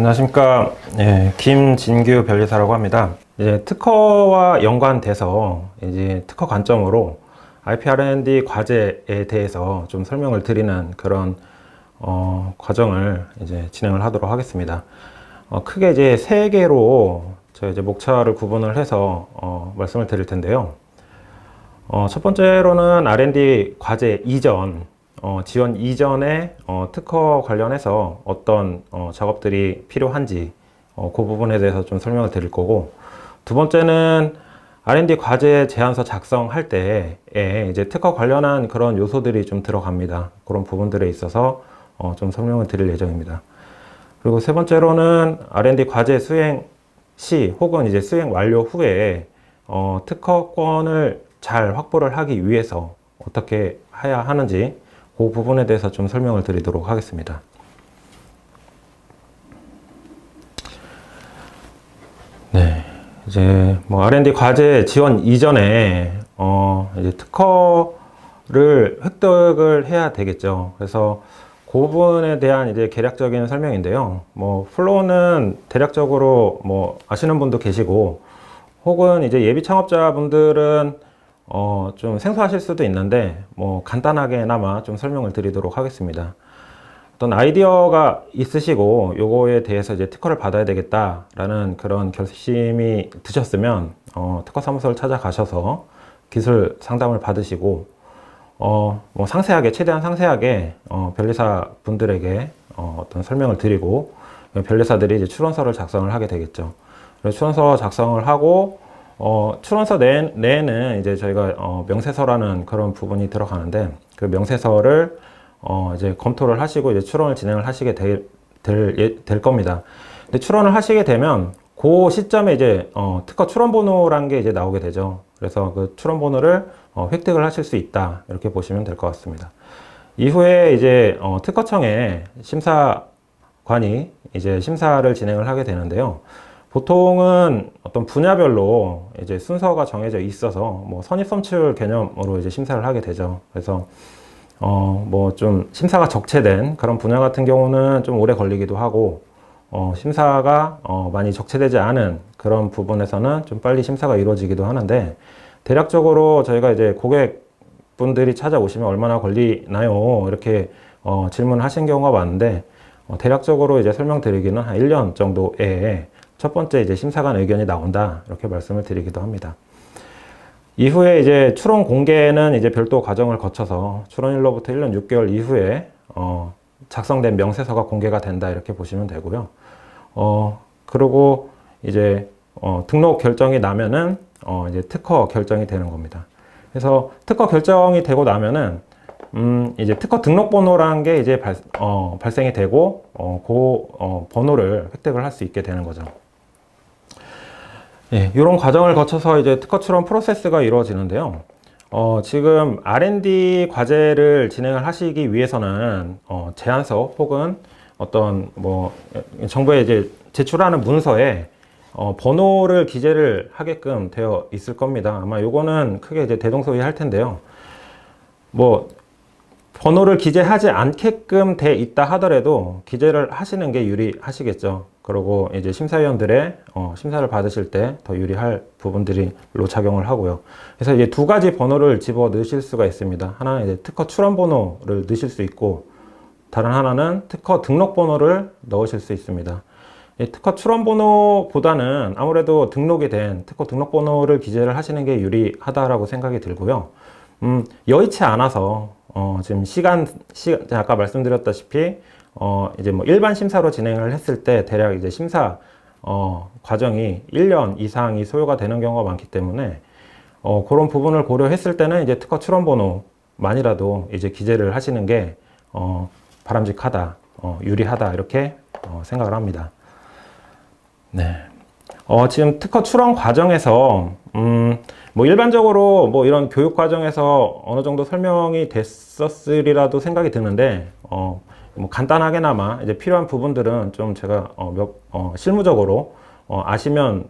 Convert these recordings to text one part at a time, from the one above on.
안녕하십니까. 김진규 변리사라고 합니다. 특허와 연관돼서 특허 관점으로 IP R&D 과제에 대해서 좀 설명을 드리는 그런 과정을 진행을 하도록 하겠습니다. 크게 세 개로 제가 목차를 구분을 해서 말씀을 드릴 텐데요. 첫 번째로는 R&D 과제 이전, 지원 이전에 특허 관련해서 어떤 작업들이 필요한지 그 부분에 대해서 좀 설명을 드릴 거고, 두 번째는 R&D 과제 제안서 작성할 때에 특허 관련한 그런 요소들이 좀 들어갑니다. 그런 부분들에 있어서 좀 설명을 드릴 예정입니다. 그리고 세 번째로는 R&D 과제 수행 시 혹은 수행 완료 후에 특허권을 잘 확보를 하기 위해서 어떻게 해야 하는지 그 부분에 대해서 좀 설명을 드리도록 하겠습니다. R&D 과제 지원 이전에 특허를 획득을 해야 되겠죠. 그래서 그 부분에 대한 개략적인 설명인데요. 플로우는 대략적으로 아시는 분도 계시고, 혹은 예비 창업자분들은 좀 생소하실 수도 있는데 간단하게나마 좀 설명을 드리도록 하겠습니다. 어떤 아이디어가 있으시고 요거에 대해서 특허를 받아야 되겠다라는 그런 결심이 드셨으면 특허 사무소를 찾아가셔서 기술 상담을 받으시고 상세하게, 최대한 상세하게 변리사 분들에게 어떤 설명을 드리고, 변리사들이 출원서를 작성을 하게 되겠죠. 그래서 출원서 작성을 하고 출원서 내에는 저희가 명세서라는 그런 부분이 들어가는데, 그 명세서를 검토를 하시고 출원을 진행을 하시게 될 겁니다. 근데 출원을 하시게 되면 그 시점에 특허 출원 번호라는 게 나오게 되죠. 그래서 그 출원 번호를 획득을 하실 수 있다, 이렇게 보시면 될 것 같습니다. 이후에 특허청에 심사관이 심사를 진행을 하게 되는데요. 보통은 어떤 분야별로 순서가 정해져 있어서 선입선출 개념으로 심사를 하게 되죠. 그래서 좀 심사가 적체된 그런 분야 같은 경우는 좀 오래 걸리기도 하고, 심사가 많이 적체되지 않은 그런 부분에서는 좀 빨리 심사가 이루어지기도 하는데, 대략적으로 저희가 고객분들이 찾아오시면 얼마나 걸리나요? 이렇게 질문하신 경우가 많은데, 대략적으로 설명드리기는 한 1년 정도에 첫 번째 심사관 의견이 나온다, 이렇게 말씀을 드리기도 합니다. 이후에 출원 공개는 별도 과정을 거쳐서 출원일로부터 1년 6개월 이후에 작성된 명세서가 공개가 된다, 이렇게 보시면 되고요. 그리고 등록 결정이 나면은 특허 결정이 되는 겁니다. 그래서 특허 결정이 되고 나면은 특허 등록번호라는 게 발생이 되고 그 번호를 획득을 할 수 있게 되는 거죠. 이런 과정을 거쳐서 특허 출원 프로세스가 이루어지는데요. 지금 R&D 과제를 진행을 하시기 위해서는 제안서 혹은 어떤 정부에 제출하는 문서에 번호를 기재를 하게끔 되어 있을 겁니다. 아마 요거는 크게 대동소이할 텐데요. 번호를 기재하지 않게끔 돼 있다 하더라도 기재를 하시는 게 유리하시겠죠. 그리고 심사위원들의 심사를 받으실 때 더 유리할 부분들로 작용을 하고요. 그래서 두 가지 번호를 집어 넣으실 수가 있습니다. 하나는 특허 출원 번호를 넣으실 수 있고, 다른 하나는 특허 등록 번호를 넣으실 수 있습니다. 특허 출원 번호보다는 아무래도 등록이 된 특허 등록 번호를 기재를 하시는 게 유리하다라고 생각이 들고요. 여의치 않아서 지금 시간 아까 말씀드렸다시피 일반 심사로 진행을 했을 때 대략 심사 과정이 1년 이상이 소요가 되는 경우가 많기 때문에 그런 부분을 고려했을 때는 특허 출원 번호만이라도 기재를 하시는 게 바람직하다, 유리하다, 이렇게 생각을 합니다. 지금 특허 출원 과정에서 일반적으로 이런 교육 과정에서 어느 정도 설명이 됐었으리라도 생각이 드는데, 간단하게나마 필요한 부분들은 좀 제가 실무적으로 아시면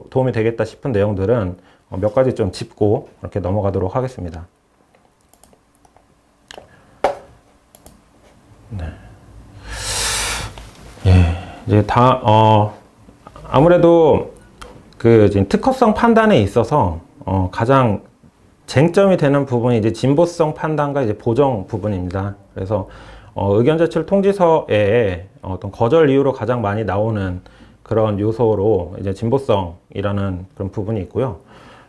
도움이 되겠다 싶은 내용들은 몇 가지 좀 짚고 이렇게 넘어가도록 하겠습니다. 이제 아무래도 그 지금 특허성 판단에 있어서 가장 쟁점이 되는 부분이 이제 진보성 판단과 이제 보정 부분입니다. 그래서 의견 제출 통지서에 어떤 거절 이유로 가장 많이 나오는 그런 요소로 이제 진보성이라는 그런 부분이 있고요.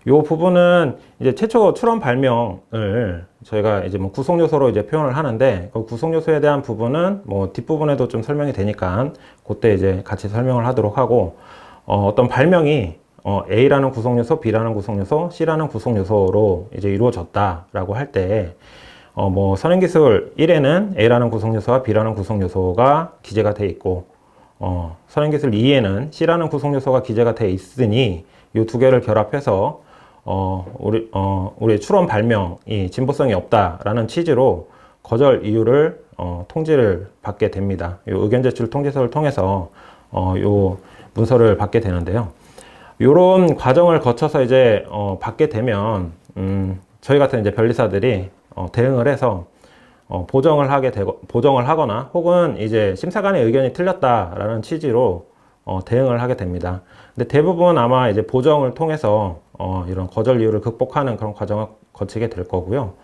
이 부분은 이제 최초 출원 발명을 저희가 이제 뭐 구성 요소로 이제 표현을 하는데, 그 구성 요소에 대한 부분은 뭐 뒷부분에도 좀 설명이 되니까 그때 이제 같이 설명을 하도록 하고, 어떤 발명이 A라는 구성 요소, B라는 구성 요소, C라는 구성 요소로 이제 이루어졌다라고 할 때, 뭐 선행기술 1에는 A라는 구성 요소와 B라는 구성 요소가 기재가 돼 있고, 선행기술 2에는 C라는 구성 요소가 기재가 돼 있으니 이 두 개를 결합해서 우리 출원 발명이 진보성이 없다라는 취지로 거절 이유를 통지를 받게 됩니다. 이 의견 제출 통지서를 통해서 요 문서를 받게 되는데요. 이런 과정을 거쳐서 이제 받게 되면 저희 같은 이제 변리사들이 대응을 해서 보정을 하거나 혹은 이제 심사관의 의견이 틀렸다라는 취지로 대응을 하게 됩니다. 근데 대부분 아마 이제 보정을 통해서 이런 거절 이유를 극복하는 그런 과정을 거치게 될 거고요.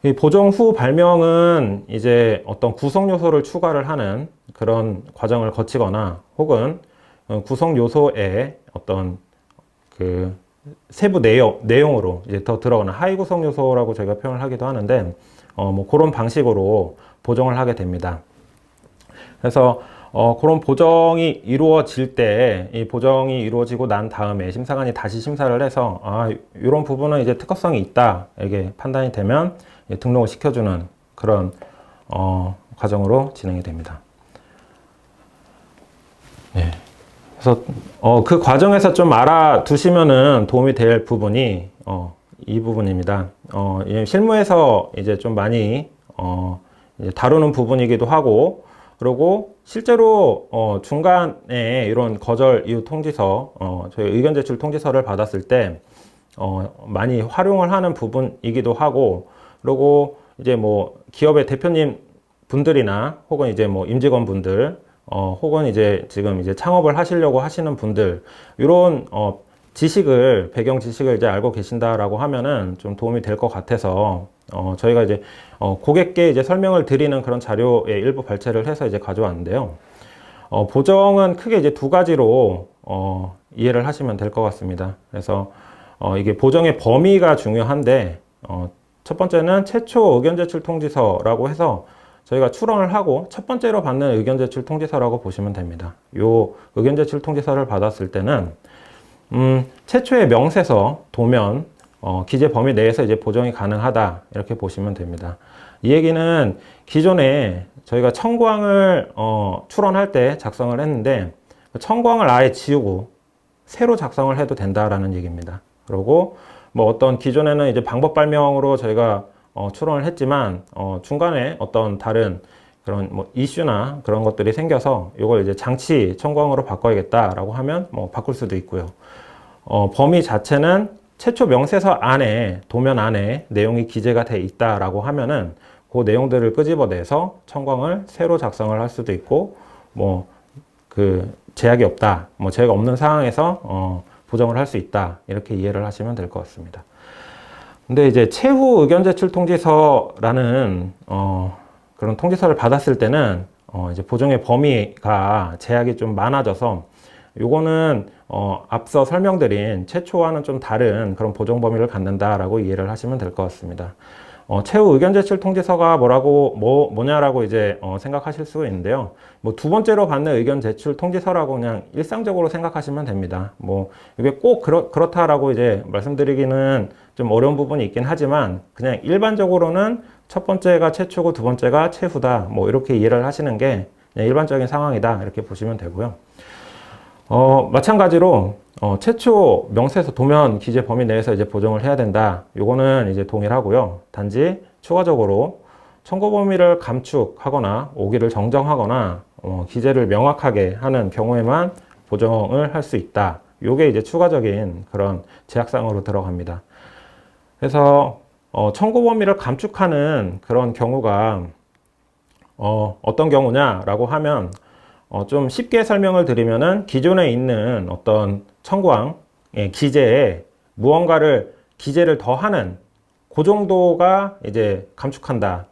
이 보정 후 발명은 이제 어떤 구성 요소를 추가를 하는 그런 과정을 거치거나 혹은 구성 요소에 어떤 그 세부 내용으로 이제 더 들어가는 하위 구성 요소라고 저희가 표현을 하기도 하는데, 뭐 그런 방식으로 보정을 하게 됩니다. 그래서 그런 보정이 이루어질 때, 이 보정이 이루어지고 난 다음에 심사관이 다시 심사를 해서 이런 부분은 이제 특허성이 있다 이렇게 판단이 되면 등록을 시켜주는 그런 과정으로 진행이 됩니다. 네. 그래서 그 과정에서 좀 알아두시면은 도움이 될 부분이 이 부분입니다. 실무에서 이제 좀 많이 이제 다루는 부분이기도 하고, 그리고 실제로 중간에 이런 거절 이유 통지서, 저희 의견 제출 통지서를 받았을 때 많이 활용을 하는 부분이기도 하고, 그리고 이제 뭐 기업의 대표님 분들이나 혹은 이제 뭐 임직원 분들, 혹은 이제 지금 이제 창업을 하시려고 하시는 분들, 이런 배경 지식을 이제 알고 계신다라고 하면은 좀 도움이 될 것 같아서 저희가 이제 고객께 이제 설명을 드리는 그런 자료의 일부 발췌를 해서 이제 가져왔는데요. 보정은 크게 이제 두 가지로 이해를 하시면 될 것 같습니다. 그래서 이게 보정의 범위가 중요한데, 첫 번째는 최초 의견 제출 통지서라고 해서 저희가 출원을 하고 첫 번째로 받는 의견 제출 통지서라고 보시면 됩니다. 요 의견 제출 통지서를 받았을 때는 최초의 명세서, 도면, 기재 범위 내에서 이제 보정이 가능하다 이렇게 보시면 됩니다. 이 얘기는 기존에 저희가 청구항을 출원할 때 작성을 했는데 청구항을 아예 지우고 새로 작성을 해도 된다라는 얘기입니다. 그리고 뭐 어떤 기존에는 이제 방법 발명으로 저희가 출원을 했지만 중간에 어떤 다른 그런 뭐 이슈나 그런 것들이 생겨서 이걸 이제 장치 청구항으로 바꿔야겠다라고 하면 뭐 바꿀 수도 있고요. 범위 자체는 최초 명세서 안에, 도면 안에 내용이 기재가 돼 있다라고 하면은 그 내용들을 끄집어내서 청구항을 새로 작성을 할 수도 있고, 뭐 그 제약이 없다, 뭐 제약이 없는 상황에서 보정을 할 수 있다 이렇게 이해를 하시면 될 것 같습니다. 근데 이제 최후 의견 제출 통지서라는 그런 통지서를 받았을 때는 이제 보정의 범위가 제약이 좀 많아져서 요거는 앞서 설명드린 최초와는 좀 다른 그런 보정 범위를 갖는다라고 이해를 하시면 될 것 같습니다. 최후 의견 제출 통지서가 뭐냐라고 이제 생각하실 수 있는데요. 뭐 두 번째로 받는 의견 제출 통지서라고 그냥 일상적으로 생각하시면 됩니다. 뭐 이게 꼭 그렇다라고 이제 말씀드리기는 좀 어려운 부분이 있긴 하지만 그냥 일반적으로는 첫 번째가 최초고 두 번째가 최후다, 뭐 이렇게 이해를 하시는 게 그냥 일반적인 상황이다 이렇게 보시면 되고요. 마찬가지로 최초 명세서, 도면 기재 범위 내에서 이제 보정을 해야 된다. 요거는 이제 동일하고요. 단지 추가적으로 청구 범위를 감축하거나 오기를 정정하거나 기재를 명확하게 하는 경우에만 보정을 할 수 있다. 요게 이제 추가적인 그런 제약사항으로 들어갑니다. 그래서 청구 범위를 감축하는 그런 경우가 어떤 경우냐라고 하면 좀 쉽게 설명을 드리면은 기존에 있는 어떤 청구항의 기재에 무언가를 기재를 더하는 그 정도가 이제 감축한다.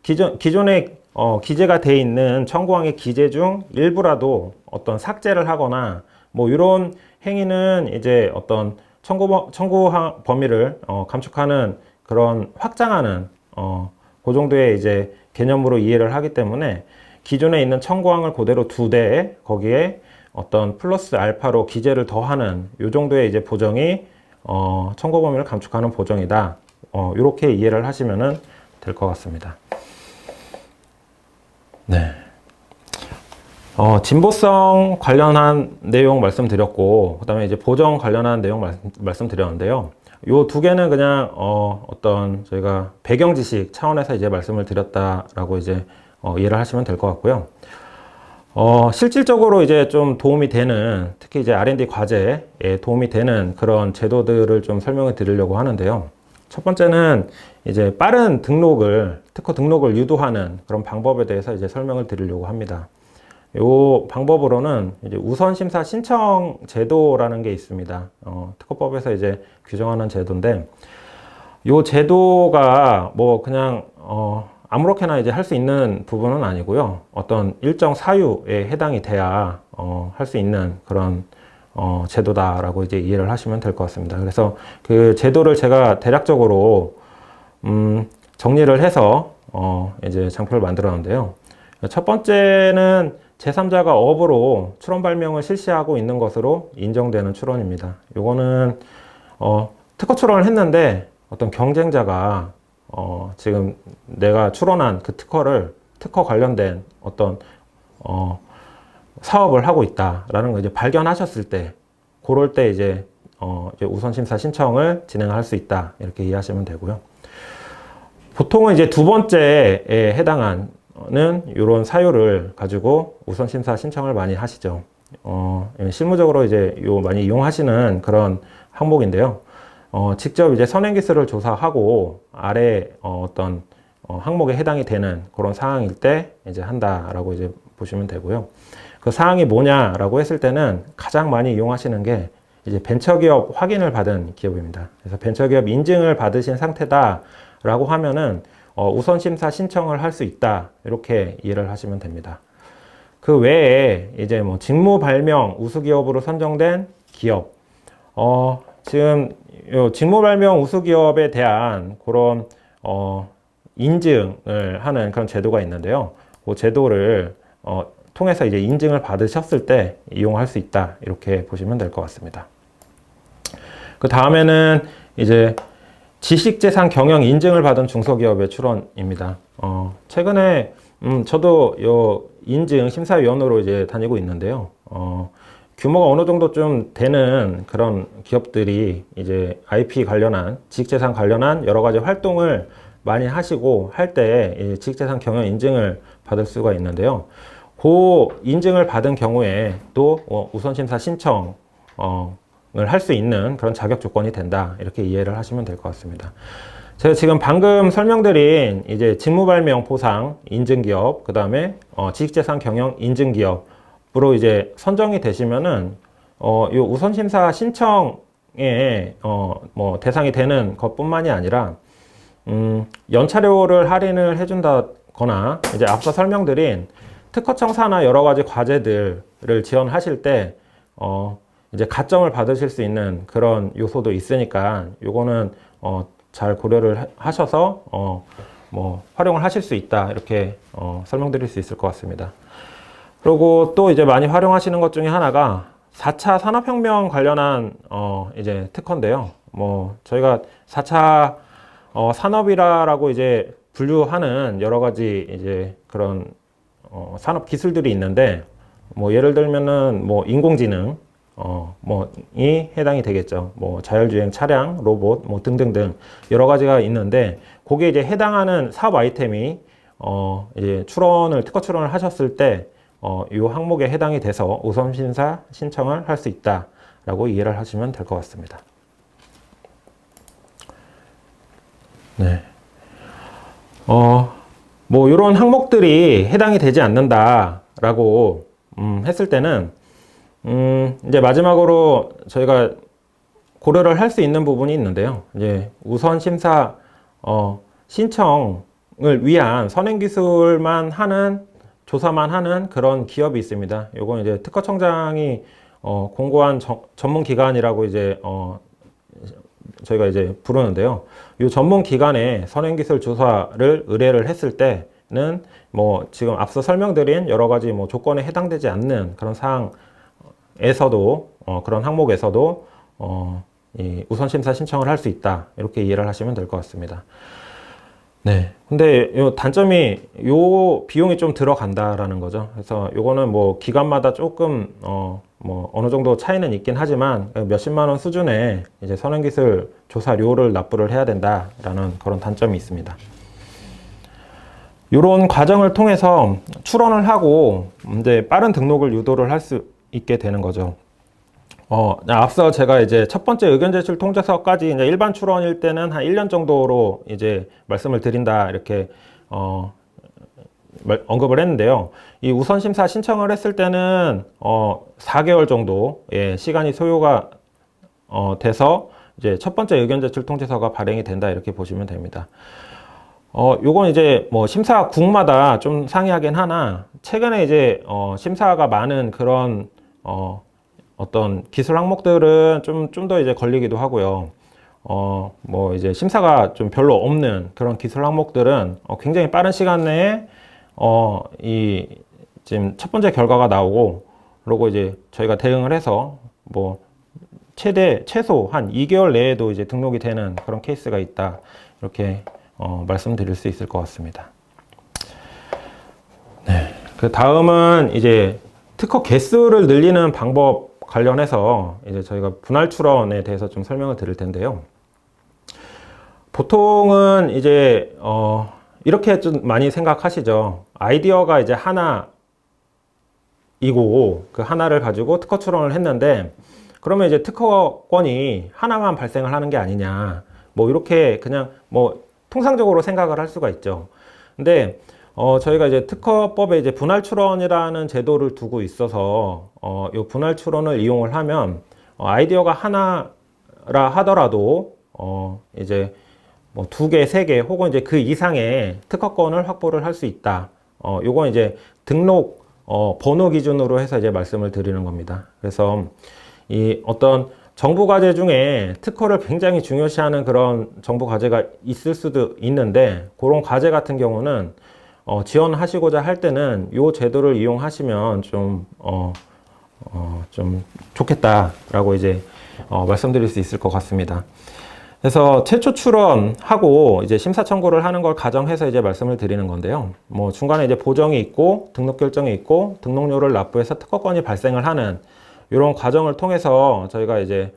기존에 기재가 돼 있는 청구항의 기재 중 일부라도 어떤 삭제를 하거나 뭐 이런 행위는 이제 어떤 청구항 범위를 감축하는 그런 확장하는 그 정도의 이제 개념으로 이해를 하기 때문에 기존에 있는 청구항을 그대로 두되 거기에 어떤 플러스 알파로 기재를 더하는 이 정도의 이제 보정이 청구 범위를 감축하는 보정이다. 이렇게 이해를 하시면 될 것 같습니다. 네. 진보성 관련한 내용 말씀드렸고, 그 다음에 이제 보정 관련한 내용 말씀드렸는데요. 요 두 개는 그냥, 어떤 저희가 배경 지식 차원에서 이제 말씀을 드렸다라고 이제, 이해를 하시면 될 것 같고요. 실질적으로 이제 좀 도움이 되는, 특히 이제 R&D 과제에 도움이 되는 그런 제도들을 좀 설명을 드리려고 하는데요. 첫 번째는 이제 빠른 등록을, 특허 등록을 유도하는 그런 방법에 대해서 이제 설명을 드리려고 합니다. 요 방법으로는 이제 우선심사 신청 제도라는 게 있습니다. 특허법에서 이제 규정하는 제도인데, 요 제도가 뭐 그냥, 아무렇게나 이제 할 수 있는 부분은 아니고요. 어떤 일정 사유에 해당이 돼야, 할 수 있는 그런, 제도다라고 이제 이해를 하시면 될 것 같습니다. 그래서 그 제도를 제가 대략적으로, 정리를 해서, 이제 장표를 만들었는데요. 첫 번째는 제3자가 업으로 출원 발명을 실시하고 있는 것으로 인정되는 출원입니다. 요거는 특허 출원을 했는데 어떤 경쟁자가 지금 내가 출원한 그 특허 관련된 어떤 사업을 하고 있다라는 걸 이제 발견하셨을 때, 그럴 때 이제 우선 심사 신청을 진행할 수 있다, 이렇게 이해하시면 되고요. 보통은 이제 두 번째에 해당하는 이런 사유를 가지고 우선 심사 신청을 많이 하시죠. 실무적으로 이제 많이 이용하시는 그런 항목인데요. 직접 이제 선행기술을 조사하고 아래 어떤 항목에 해당이 되는 그런 사항일 때 이제 한다라고 이제 보시면 되고요. 그 사항이 뭐냐라고 했을 때는 가장 많이 이용하시는 게 이제 벤처기업 확인을 받은 기업입니다. 그래서 벤처기업 인증을 받으신 상태다라고 하면은 우선심사 신청을 할 수 있다, 이렇게 이해를 하시면 됩니다. 그 외에 이제 뭐 직무 발명 우수기업으로 선정된 기업, 지금 요 직무 발명 우수기업에 대한 그런 인증을 하는 그런 제도가 있는데요. 그 제도를 통해서 이제 인증을 받으셨을 때 이용할 수 있다, 이렇게 보시면 될 것 같습니다. 그 다음에는 이제 지식재산 경영 인증을 받은 중소기업의 출원입니다. 최근에 저도 요 인증 심사위원으로 이제 다니고 있는데요. 규모가 어느 정도 좀 되는 그런 기업들이 이제 IP 관련한, 지식재산 관련한 여러 가지 활동을 많이 하시고 할 때 지식재산 경영 인증을 받을 수가 있는데요. 그 인증을 받은 경우에 또 우선심사 신청을 할 수 있는 그런 자격 조건이 된다, 이렇게 이해를 하시면 될 것 같습니다. 제가 지금 방금 설명드린 이제 직무발명 보상 인증기업, 그 다음에 지식재산 경영 인증기업으로 이제 선정이 되시면은 이 우선심사 신청에 뭐 대상이 되는 것뿐만이 아니라 연차료를 할인을 해준다거나 이제 앞서 설명드린 특허청사나 여러 가지 과제들을 지원하실 때 이제 가점을 받으실 수 있는 그런 요소도 있으니까 요거는 잘 고려를 하셔서 뭐 활용을 하실 수 있다, 이렇게 설명드릴 수 있을 것 같습니다. 그리고 또 이제 많이 활용하시는 것 중에 하나가 4차 산업혁명 관련한 이제 특허인데요. 뭐 저희가 4차 산업이라고 이제 분류하는 여러 가지 이제 그런 산업 기술들이 있는데, 뭐 예를 들면은 뭐 인공지능 뭐이 해당이 되겠죠. 뭐 자율주행 차량, 로봇, 뭐 등등등 여러 가지가 있는데, 거기에 이제 해당하는 사업 아이템이 이제 특허 출원을 하셨을 때 이 항목에 해당이 돼서 우선 심사 신청을 할 수 있다라고 이해를 하시면 될 것 같습니다. 네. 뭐 이런 항목들이 해당이 되지 않는다라고 했을 때는, 이제 마지막으로 저희가 고려를 할 수 있는 부분이 있는데요. 이제 우선 심사, 신청을 위한 선행기술만 하는, 조사만 하는 그런 기업이 있습니다. 요건 이제 특허청장이, 공고한 전문기관이라고 이제, 저희가 이제 부르는데요. 이 전문기관에 선행기술 조사를 의뢰를 했을 때는 뭐 지금 앞서 설명드린 여러 가지 뭐 조건에 해당되지 않는 그런 사항에서도, 그런 항목에서도, 이 우선심사 신청을 할 수 있다. 이렇게 이해를 하시면 될 것 같습니다. 네. 근데 요 단점이 요 비용이 좀 들어간다라는 거죠. 그래서 요거는 뭐 기관마다 조금, 뭐 어느 정도 차이는 있긴 하지만 몇십만 원 수준의 이제 선행기술 조사료를 납부를 해야 된다라는 그런 단점이 있습니다. 이런 과정을 통해서 출원을 하고 이제 빠른 등록을 유도를 할 수 있게 되는 거죠. 앞서 제가 이제 첫 번째 의견 제출 통지서까지 이제 일반 출원일 때는 한 1년 정도로 이제 말씀을 드린다 이렇게 언급을 했는데요. 이 우선 심사 신청을 했을 때는 4개월 정도의 시간이 소요가 돼서 이제 첫 번째 의견 제출 통지서가 발행이 된다 이렇게 보시면 됩니다. 요건 이제 뭐 심사국마다 좀 상이하긴 하나 최근에 이제 심사가 많은 그런 어떤 기술 항목들은 좀 더 이제 걸리기도 하고요. 뭐 이제 심사가 좀 별로 없는 그런 기술 항목들은 굉장히 빠른 시간 내에 이 지금 첫 번째 결과가 나오고 그리고 이제 저희가 대응을 해서 뭐 최소 한 2개월 내에도 이제 등록이 되는 그런 케이스가 있다. 이렇게 말씀드릴 수 있을 것 같습니다. 네. 그 다음은 이제 특허 개수를 늘리는 방법 관련해서 이제 저희가 분할 출원에 대해서 좀 설명을 드릴 텐데요. 보통은 이제 이렇게 좀 많이 생각하시죠. 아이디어가 이제 하나이고 그 하나를 가지고 특허 출원을 했는데 그러면 이제 특허권이 하나만 발생을 하는 게 아니냐. 뭐 이렇게 그냥 뭐 통상적으로 생각을 할 수가 있죠. 근데 저희가 이제 특허법에 이제 분할 출원이라는 제도를 두고 있어서 이 분할 출원을 이용을 하면 아이디어가 하나라 하더라도 이제 뭐 2개, 3개 혹은 이제 그 이상의 특허권을 확보를 할 수 있다. 요건 이제 등록 번호 기준으로 해서 이제 말씀을 드리는 겁니다. 그래서 이 어떤 정부 과제 중에 특허를 굉장히 중요시하는 그런 정부 과제가 있을 수도 있는데 그런 과제 같은 경우는 지원하시고자 할 때는 이 제도를 이용하시면 좀 좋겠다라고 이제 말씀드릴 수 있을 것 같습니다. 그래서 최초 출원하고 이제 심사 청구를 하는 걸 가정해서 이제 말씀을 드리는 건데요. 뭐 중간에 이제 보정이 있고 등록 결정이 있고 등록료를 납부해서 특허권이 발생을 하는 이런 과정을 통해서 저희가 이제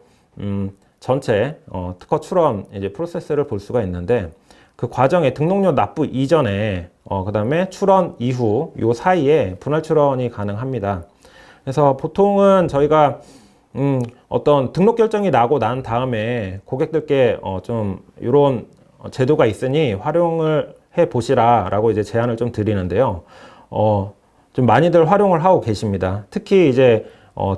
전체 특허 출원 이제 프로세스를 볼 수가 있는데 그 과정에 등록료 납부 이전에 그 다음에 출원 이후 요 사이에 분할 출원이 가능합니다. 그래서 보통은 저희가 어떤 등록 결정이 나고 난 다음에 고객들께 좀 이런 제도가 있으니 활용을 해 보시라 라고 이제 제안을 좀 드리는데요. 좀 많이들 활용을 하고 계십니다. 특히 이제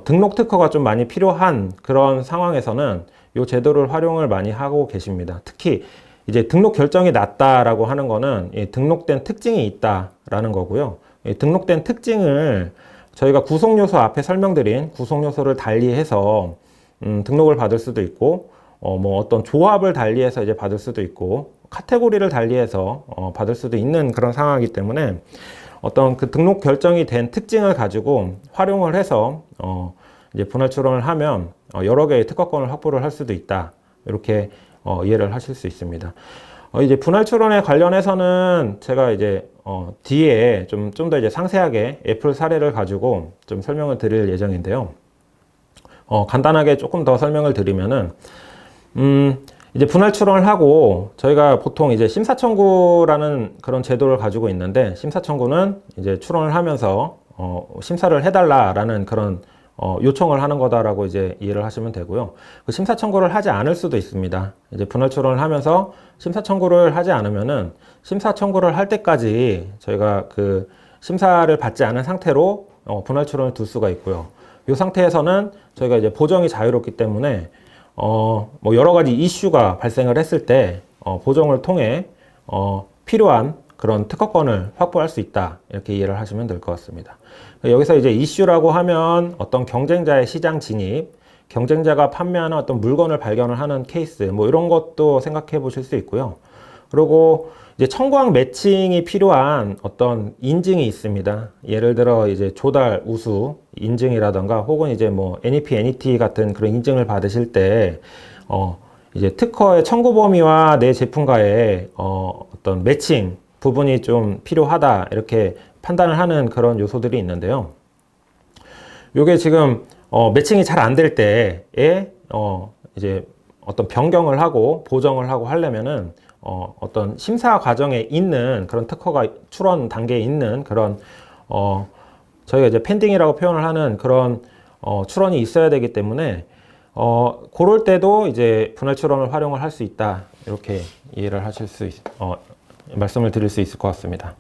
등록 특허가 좀 많이 필요한 그런 상황에서는 이 제도를 활용을 많이 하고 계십니다. 특히 이제 등록 결정이 났다라고 하는 거는 등록된 특징이 있다라는 거고요. 등록된 특징을 저희가 구성요소 앞에 설명드린 구성요소를 달리해서 등록을 받을 수도 있고 뭐 어떤 조합을 달리해서 이제 받을 수도 있고 카테고리를 달리해서 받을 수도 있는 그런 상황이기 때문에 어떤 그 등록 결정이 된 특징을 가지고 활용을 해서 이제 분할 출원을 하면 여러 개의 특허권을 확보를 할 수도 있다. 이렇게 이해를 하실 수 있습니다. 이제 분할 출원에 관련해서는 제가 이제 뒤에 좀 더 이제 상세하게 애플 사례를 가지고 좀 설명을 드릴 예정인데요. 간단하게 조금 더 설명을 드리면은 이제 분할 출원을 하고 저희가 보통 이제 심사 청구라는 그런 제도를 가지고 있는데 심사 청구는 이제 출원을 하면서 심사를 해달라라는 그런 요청을 하는 거다라고 이제 이해를 하시면 되고요. 그 심사 청구를 하지 않을 수도 있습니다. 이제 분할 출원을 하면서 심사 청구를 하지 않으면은 심사 청구를 할 때까지 저희가 그 심사를 받지 않은 상태로 분할 추론을 둘 수가 있고요. 이 상태에서는 저희가 이제 보정이 자유롭기 때문에 뭐 여러 가지 이슈가 발생을 했을 때 보정을 통해 필요한 그런 특허권을 확보할 수 있다, 이렇게 이해를 하시면 될 것 같습니다. 여기서 이제 이슈라고 하면 어떤 경쟁자의 시장 진입, 경쟁자가 판매하는 어떤 물건을 발견을 하는 케이스, 뭐 이런 것도 생각해 보실 수 있고요. 그리고 이제 청구항 매칭이 필요한 어떤 인증이 있습니다. 예를 들어 이제 조달 우수 인증이라던가 혹은 이제 뭐 NEP, NET 같은 그런 인증을 받으실 때 이제 특허의 청구 범위와 내 제품과의 어떤 매칭 부분이 좀 필요하다, 이렇게 판단을 하는 그런 요소들이 있는데요. 요게 지금 매칭이 잘 안 될 때에 이제 어떤 변경을 하고 보정을 하고 하려면은 어떤 심사 과정에 있는 그런 특허가 출원 단계에 있는 그런 저희가 이제 펜딩이라고 표현을 하는 그런 출원이 있어야 되기 때문에 그럴 때도 이제 분할 출원을 활용을 할 수 있다, 이렇게 이해를 하실 수 말씀을 드릴 수 있을 것 같습니다.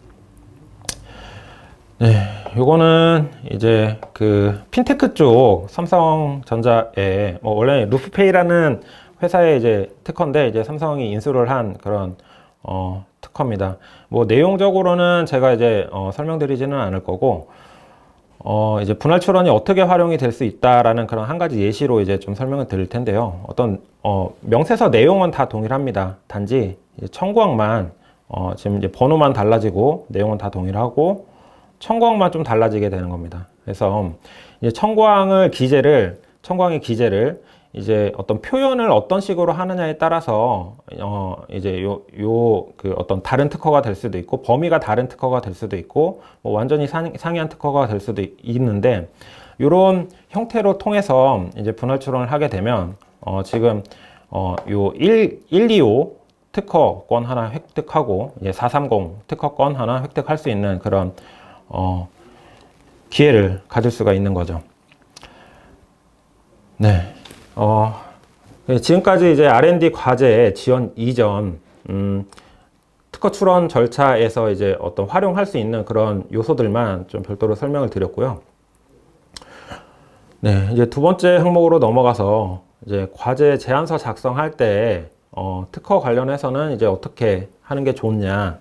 네, 요거는 이제 그 핀테크 쪽 삼성전자에 원래 루프페이라는 회사의 이제 특허인데 이제 삼성이 인수를 한 그런 특허입니다. 뭐 내용적으로는 제가 이제 설명드리지는 않을 거고 이제 분할 출원이 어떻게 활용이 될 수 있다라는 그런 한 가지 예시로 이제 좀 설명을 드릴 텐데요. 어떤 명세서 내용은 다 동일합니다. 단지 이제 청구항만 지금 이제 번호만 달라지고 내용은 다 동일하고 청구항만 좀 달라지게 되는 겁니다. 그래서 이제 청구항의 기재를 이제 어떤 표현을 어떤 식으로 하느냐에 따라서 이제 그 어떤 다른 특허가 될 수도 있고 범위가 다른 특허가 될 수도 있고 뭐 완전히 상이한 특허가 될 수도 있는데, 이런 형태로 통해서 이제 분할 출원을 하게 되면 지금 요 125 특허권 하나 획득하고 이제 430 특허권 하나 획득할 수 있는 그런 기회를 가질 수가 있는 거죠. 네. 지금까지 이제 R&D 과제 지원 이전 특허 출원 절차에서 이제 어떤 활용할 수 있는 그런 요소들만 좀 별도로 설명을 드렸고요. 네, 이제 두 번째 항목으로 넘어가서 이제 과제 제안서 작성할 때 특허 관련해서는 이제 어떻게 하는 게 좋냐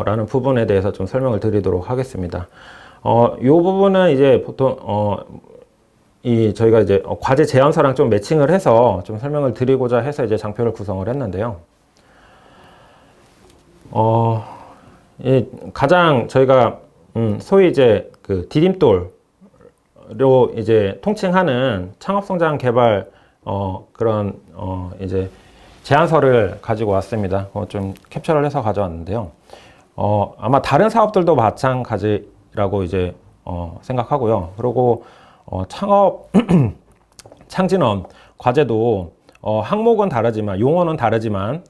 라는 부분에 대해서 좀 설명을 드리도록 하겠습니다. 이 부분은 이제 보통 저희가 이제 과제 제안서랑 좀 매칭을 해서 좀 설명을 드리고자 해서 이제 장표를 구성을 했는데요. 가장 저희가 소위 이제 그 디딤돌로 이제 통칭하는 창업성장 개발 그런 이제 제안서를 가지고 왔습니다. 좀 캡처를 해서 가져왔는데요. 아마 다른 사업들도 마찬가지라고 이제 생각하고요. 그리고 창업 창진업 과제도 항목은 다르지만 용어는 다르지만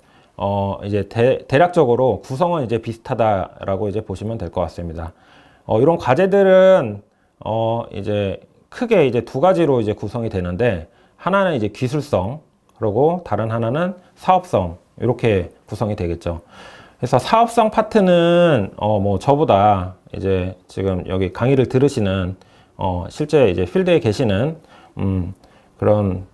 이제 대략적으로 구성은 이제 비슷하다라고 이제 보시면 될 것 같습니다. 이런 과제들은 이제 크게 이제 두 가지로 이제 구성이 되는데, 하나는 이제 기술성, 그리고 다른 하나는 사업성, 이렇게 구성이 되겠죠. 그래서 사업성 파트는 뭐 저보다 이제 지금 여기 강의를 들으시는 실제 이제 필드에 계시는 그런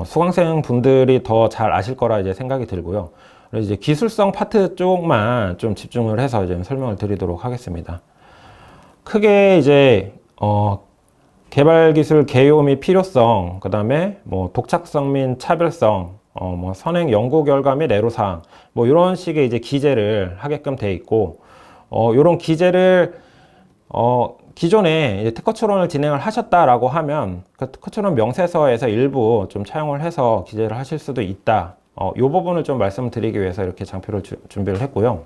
수강생 분들이 더 잘 아실 거라 이제 생각이 들고요. 그래서 이제 기술성 파트 쪽만 좀 집중을 해서 이제 설명을 드리도록 하겠습니다. 크게 이제 개발 기술 개요 및 필요성, 그 다음에 뭐 독창성 및 차별성, 뭐 선행 연구 결과 및 애로사항, 뭐 이런 식의 이제 기재를 하게끔 돼 있고, 이런 기재를 기존에 이제 특허 출원을 진행을 하셨다라고 하면 그 특허 출원 명세서에서 일부 좀 차용을 해서 기재를 하실 수도 있다. 이 부분을 좀 말씀드리기 위해서 이렇게 장표를 준비를 했고요.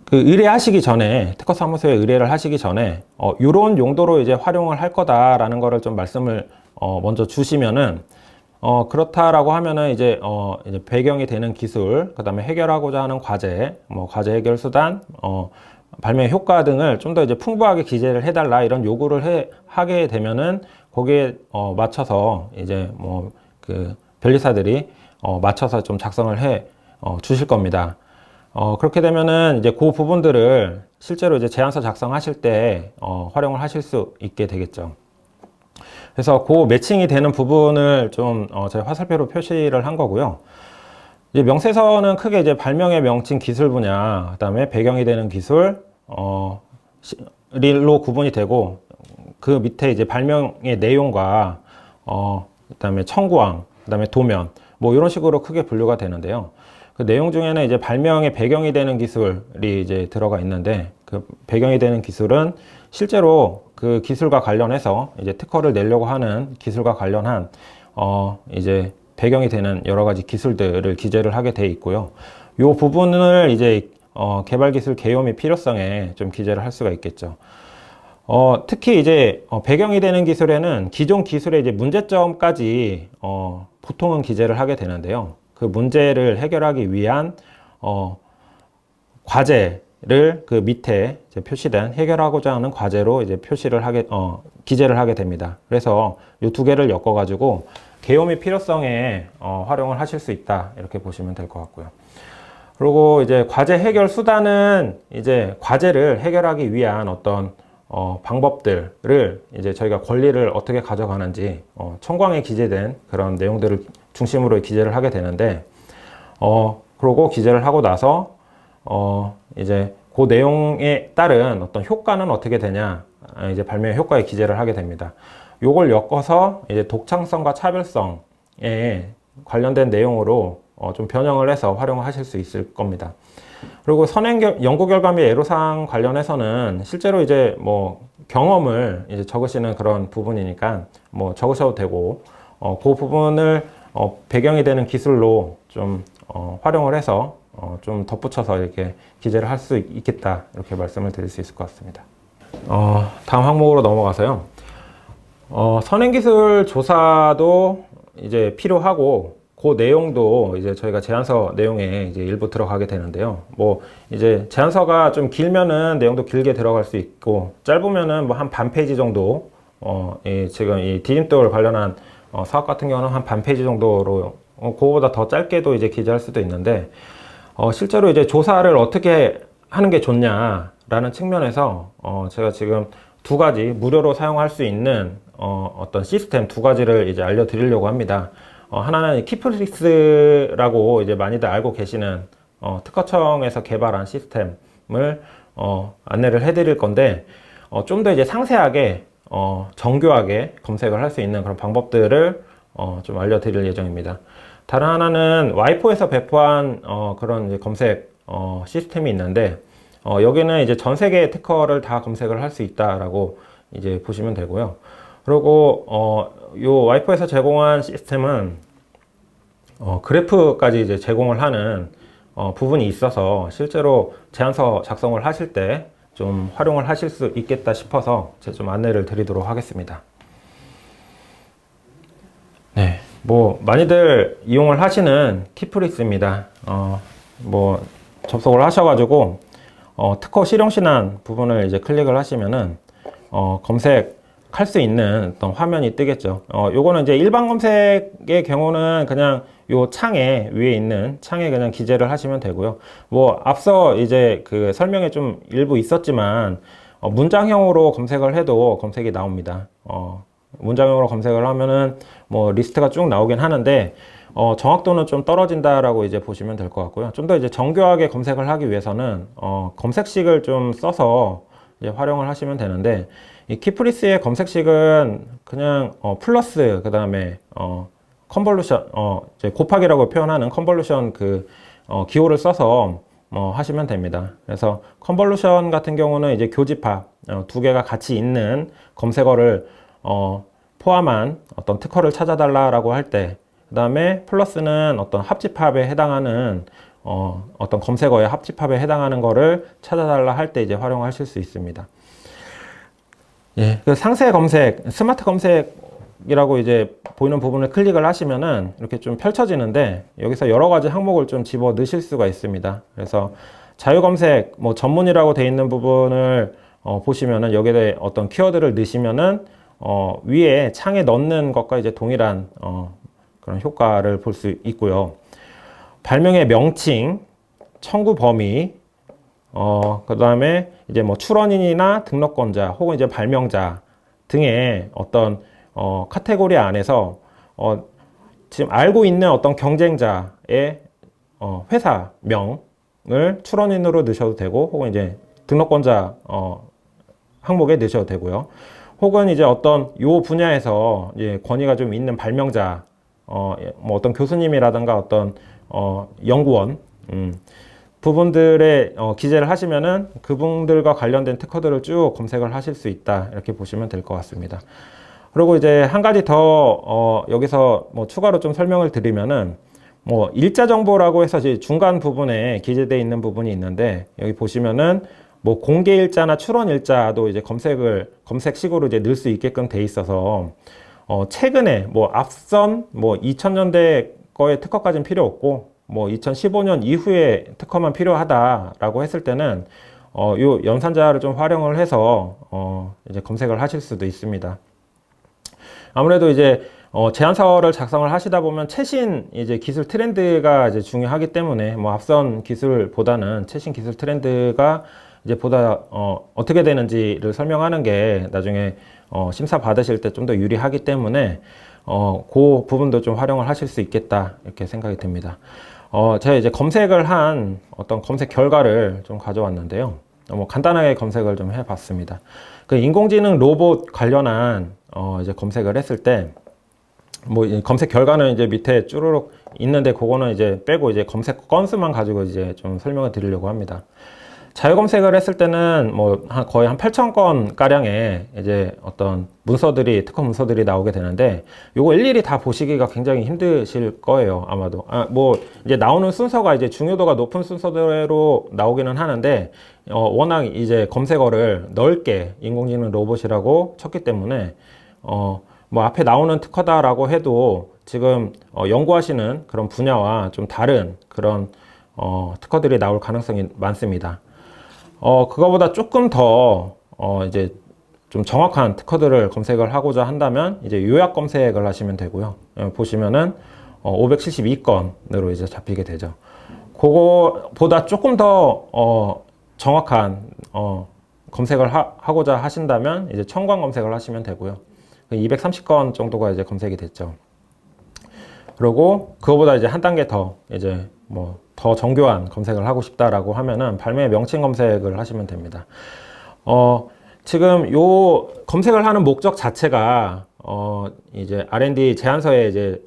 그 의뢰하시기 전에, 특허 사무소에 의뢰를 하시기 전에 이런 용도로 이제 활용을 할 거다라는 거를 좀 말씀을 먼저 주시면은 그렇다라고 하면은 이제 배경이 되는 기술, 그 다음에 해결하고자 하는 과제, 뭐 과제 해결 수단, 발매 효과 등을 좀 더 이제 풍부하게 기재를 해달라, 이런 요구를 하게 되면은 거기에 맞춰서 이제 뭐 그 변리사들이 맞춰서 좀 작성을 해 주실 겁니다. 그렇게 되면은 이제 그 부분들을 실제로 이제 제안서 작성하실 때 활용을 하실 수 있게 되겠죠. 그래서 그 매칭이 되는 부분을 좀 제가 화살표로 표시를 한 거고요. 이제 명세서는 크게 이제 발명의 명칭 기술 분야, 그다음에 배경이 되는 기술, 로 구분이 되고, 그 밑에 이제 발명의 내용과 그다음에 청구항, 그다음에 도면, 뭐 이런 식으로 크게 분류가 되는데요. 그 내용 중에는 이제 발명의 배경이 되는 기술이 이제 들어가 있는데, 그 배경이 되는 기술은 실제로 그 기술과 관련해서 이제 특허를 내려고 하는 기술과 관련한 이제 배경이 되는 여러 가지 기술들을 기재를 하게 돼 있고요. 이 부분을 이제 개발 기술 개요 및 필요성에 좀 기재를 할 수가 있겠죠. 특히 이제 배경이 되는 기술에는 기존 기술의 이제 문제점까지 보통은 기재를 하게 되는데요. 그 문제를 해결하기 위한 과제를 그 밑에 이제 표시된 해결하고자 하는 과제로 이제 기재를 하게 됩니다. 그래서 이 두 개를 엮어 가지고 개요 및 필요성에 활용을 하실 수 있다, 이렇게 보시면 될 것 같고요. 그리고 이제 과제 해결 수단은 이제 과제를 해결하기 위한 어떤 방법들을 이제 저희가 권리를 어떻게 가져가는지 청구항에 기재된 그런 내용들을 중심으로 기재를 하게 되는데, 그러고 기재를 하고 나서 이제 그 내용에 따른 어떤 효과는 어떻게 되냐, 이제 발명의 효과에 기재를 하게 됩니다. 요걸 엮어서 이제 독창성과 차별성에 관련된 내용으로 좀 변형을 해서 활용하실 수 있을 겁니다. 그리고 선행 연구 결과 및 애로사항 관련해서는 실제로 이제 뭐 경험을 이제 적으시는 그런 부분이니까 뭐 적으셔도 되고, 그 부분을 배경이 되는 기술로 좀 활용을 해서 좀 덧붙여서 이렇게 기재를 할 수 있겠다, 이렇게 말씀을 드릴 수 있을 것 같습니다. 다음 항목으로 넘어가서요. 선행기술 조사도 이제 필요하고, 그 내용도 이제 저희가 제안서 내용에 이제 일부 들어가게 되는데요. 뭐 이제 제안서가 좀 길면은 내용도 길게 들어갈 수 있고, 짧으면은 뭐 한 반 페이지 정도, 지금 이 디딤돌 관련한 사업 같은 경우는 한 반 페이지 정도로, 그거보다 더 짧게도 이제 기재할 수도 있는데, 실제로 이제 조사를 어떻게 하는 게 좋냐라는 측면에서 제가 지금 두 가지 무료로 사용할 수 있는 어떤 시스템 두 가지를 이제 알려드리려고 합니다. 하나는 키프릭스라고 이제 많이들 알고 계시는 특허청에서 개발한 시스템을 안내를 해드릴 건데, 좀 더 이제 상세하게 정교하게 검색을 할 수 있는 그런 방법들을 좀 알려드릴 예정입니다. 다른 하나는 와이포에서 배포한 그런 이제 검색 시스템이 있는데, 여기는 이제 전 세계 특허를 다 검색을 할 수 있다라고 이제 보시면 되고요. 그리고 요 와이포에서 제공한 시스템은 그래프까지 이제 제공을 하는 부분이 있어서 실제로 제안서 작성을 하실 때 좀 활용을 하실 수 있겠다 싶어서 제가 좀 안내를 드리도록 하겠습니다. 네, 뭐 많이들 이용을 하시는 키프릭스입니다. 뭐 접속을 하셔가지고 특허 실용 신안 부분을 이제 클릭을 하시면은 검색할 수 있는 어떤 화면이 뜨겠죠. 요거는 이제 일반 검색의 경우는 그냥 요 창에 위에 있는 창에 그냥 기재를 하시면 되고요. 뭐 앞서 이제 그 설명에 좀 일부 있었지만 문장형으로 검색을 해도 검색이 나옵니다. 문장형으로 검색을 하면은 뭐 리스트가 쭉 나오긴 하는데 정확도는 좀 떨어진다라고 이제 보시면 될 것 같고요. 좀 더 이제 정교하게 검색을 하기 위해서는 검색식을 좀 써서 이제 활용을 하시면 되는데, 이 키프리스의 검색식은 그냥 플러스 그 다음에 컨볼루션 이제 곱하기라고 표현하는 컨볼루션 그 기호를 써서 하시면 됩니다. 그래서 컨볼루션 같은 경우는 이제 교집합 두 개가 같이 있는 검색어를 포함한 어떤 특허를 찾아달라라고 할 때, 그 다음에 플러스는 어떤 합집합에 해당하는 어떤 검색어의 합집합에 해당하는 거를 찾아달라 할 때 이제 활용하실 수 있습니다. 예, 그 상세 검색, 스마트 검색이라고 이제 보이는 부분을 클릭을 하시면은 이렇게 좀 펼쳐지는데, 여기서 여러 가지 항목을 좀 집어 넣으실 수가 있습니다. 그래서 자유 검색, 뭐 전문이라고 되어 있는 부분을 보시면은 여기에 어떤 키워드를 넣으시면은 위에 창에 넣는 것과 이제 동일한 그런 효과를 볼 수 있고요. 발명의 명칭, 청구 범위, 그 다음에 이제 뭐 출원인이나 등록권자 혹은 이제 발명자 등의 어떤 카테고리 안에서 지금 알고 있는 어떤 경쟁자의 회사명을 출원인으로 넣으셔도 되고, 혹은 이제 등록권자 항목에 넣으셔도 되고요. 혹은 이제 어떤 요 분야에서 이제 권위가 좀 있는 발명자, 뭐 어떤 교수님이라든가 어떤 연구원 부분들의 기재를 하시면은 그분들과 관련된 특허들을 쭉 검색을 하실 수 있다, 이렇게 보시면 될 것 같습니다. 그리고 이제 한 가지 더 여기서 뭐 추가로 좀 설명을 드리면은, 뭐 일자 정보라고 해서 이제 중간 부분에 기재되어 있는 부분이 있는데, 여기 보시면은 뭐 공개 일자나 출원 일자도 이제 검색식으로 이제 넣을 수 있게끔 돼 있어서, 최근에 뭐 앞선 뭐 2000년대 거의 특허까지는 필요 없고, 뭐 2015년 이후에 특허만 필요하다라고 했을 때는 요 연산자를 좀 활용을 해서 이제 검색을 하실 수도 있습니다. 아무래도 이제 제안서를 작성을 하시다 보면 최신 이제 기술 트렌드가 이제 중요하기 때문에, 뭐 앞선 기술보다는 최신 기술 트렌드가 이제 보다 어떻게 되는지를 설명하는 게 나중에 심사 받으실 때 좀 더 유리하기 때문에 그 부분도 좀 활용을 하실 수 있겠다, 이렇게 생각이 듭니다. 제가 이제 검색을 한 어떤 검색 결과를 좀 가져왔는데요. 뭐 간단하게 검색을 좀 해봤습니다. 그 인공지능 로봇 관련한 이제 검색을 했을 때, 뭐 검색 결과는 이제 밑에 쭈루룩 있는데, 그거는 이제 빼고 이제 검색 건수만 가지고 이제 좀 설명을 드리려고 합니다. 자유 검색을 했을 때는 뭐 거의 한 8,000건 가량의 이제 어떤 문서들이, 특허 문서들이 나오게 되는데, 요거 일일이 다 보시기가 굉장히 힘드실 거예요, 아마도. 뭐 이제 나오는 순서가 이제 중요도가 높은 순서대로 나오기는 하는데, 워낙 이제 검색어를 넓게 인공지능 로봇이라고 쳤기 때문에 뭐 앞에 나오는 특허다라고 해도 지금 연구하시는 그런 분야와 좀 다른 그런 특허들이 나올 가능성이 많습니다. 그거보다 조금 더 이제 좀 정확한 특허들을 검색을 하고자 한다면 이제 요약 검색을 하시면 되고요. 보시면은 572건으로 이제 잡히게 되죠. 그거보다 조금 더 정확한 검색을 하고자 하신다면 이제 청관 검색을 하시면 되고요. 230건 정도가 이제 검색이 됐죠. 그리고 그거보다 이제 한 단계 더 이제 뭐 더 정교한 검색을 하고 싶다라고 하면은 발매 명칭 검색을 하시면 됩니다. 지금 요 검색을 하는 목적 자체가 이제 R&D 제안서에 이제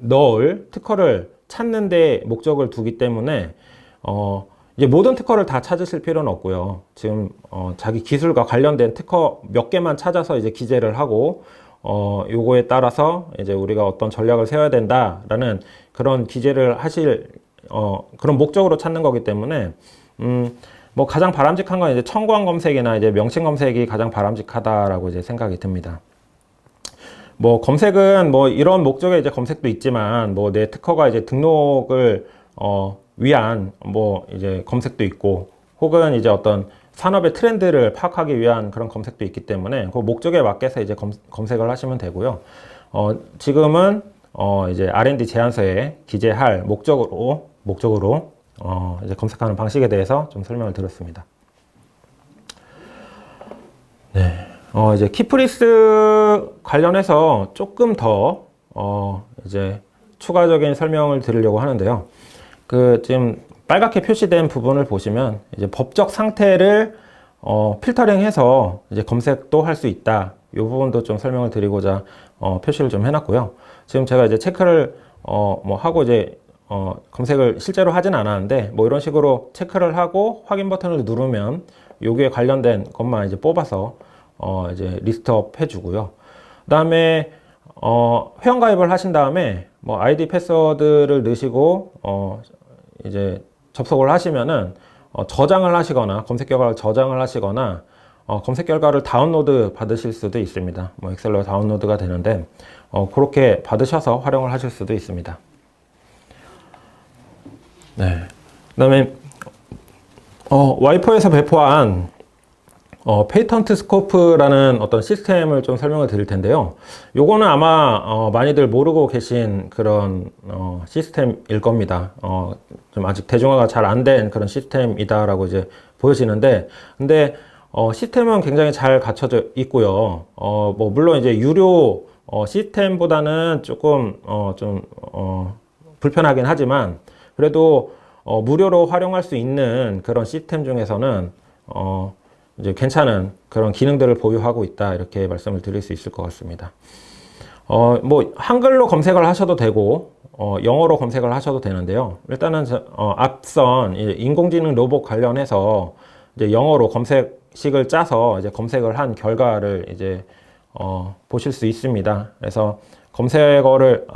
넣을 특허를 찾는 데 목적을 두기 때문에 이제 모든 특허를 다 찾으실 필요는 없고요. 지금 자기 기술과 관련된 특허 몇 개만 찾아서 이제 기재를 하고 요거에 따라서 이제 우리가 어떤 전략을 세워야 된다라는 그런 기재를 하실 그런 목적으로 찾는 거기 때문에 뭐 가장 바람직한 건 이제 청구한 검색이나 이제 명칭 검색이 가장 바람직하다라고 이제 생각이 듭니다. 뭐 검색은 뭐 이런 목적의 이제 검색도 있지만, 뭐 내 특허가 이제 등록을 위한 뭐 이제 검색도 있고, 혹은 이제 어떤 산업의 트렌드를 파악하기 위한 그런 검색도 있기 때문에 그 목적에 맞게서 이제 검색을 하시면 되고요. 지금은 이제 R&D 제안서에 기재할 목적으로 이제 검색하는 방식에 대해서 좀 설명을 드렸습니다. 네. 이제 키프리스 관련해서 조금 더 이제 추가적인 설명을 드리려고 하는데요. 지금 빨갛게 표시된 부분을 보시면 이제 법적 상태를 필터링해서 이제 검색도 할 수 있다. 이 부분도 좀 설명을 드리고자 표시를 좀 해놨고요. 지금 제가 이제 체크를 뭐 하고 이제 검색을 실제로 하진 않았는데, 뭐 이런 식으로 체크를 하고 확인 버튼을 누르면 여기에 관련된 것만 이제 뽑아서 이제 리스트업 해주고요. 그 다음에 회원가입을 하신 다음에 뭐 아이디 패스워드를 넣으시고 이제 접속을 하시면은 저장을 하시거나 검색 결과를 저장을 하시거나 검색 결과를 다운로드 받으실 수도 있습니다. 뭐 엑셀로 다운로드가 되는데 그렇게 받으셔서 활용을 하실 수도 있습니다. 네. 그다음에 와이퍼에서 배포한 페이턴트 스코프라는 어떤 시스템을 좀 설명을 드릴 텐데요. 요거는 아마 많이들 모르고 계신 그런 시스템일 겁니다. 좀 아직 대중화가 잘 안 된 그런 시스템이다라고 이제 보여지는데, 근데 시스템은 굉장히 잘 갖춰져 있고요. 뭐 물론 이제 유료 시스템보다는 조금 불편하긴 하지만 그래도 무료로 활용할 수 있는 그런 시스템 중에서는 이제 괜찮은 그런 기능들을 보유하고 있다, 이렇게 말씀을 드릴 수 있을 것 같습니다. 뭐 한글로 검색을 하셔도 되고 영어로 검색을 하셔도 되는데요. 일단은 앞선 인공지능 로봇 관련해서 이제 영어로 검색식을 짜서 이제 검색을 한 결과를 이제 보실 수 있습니다. 그래서 검색어를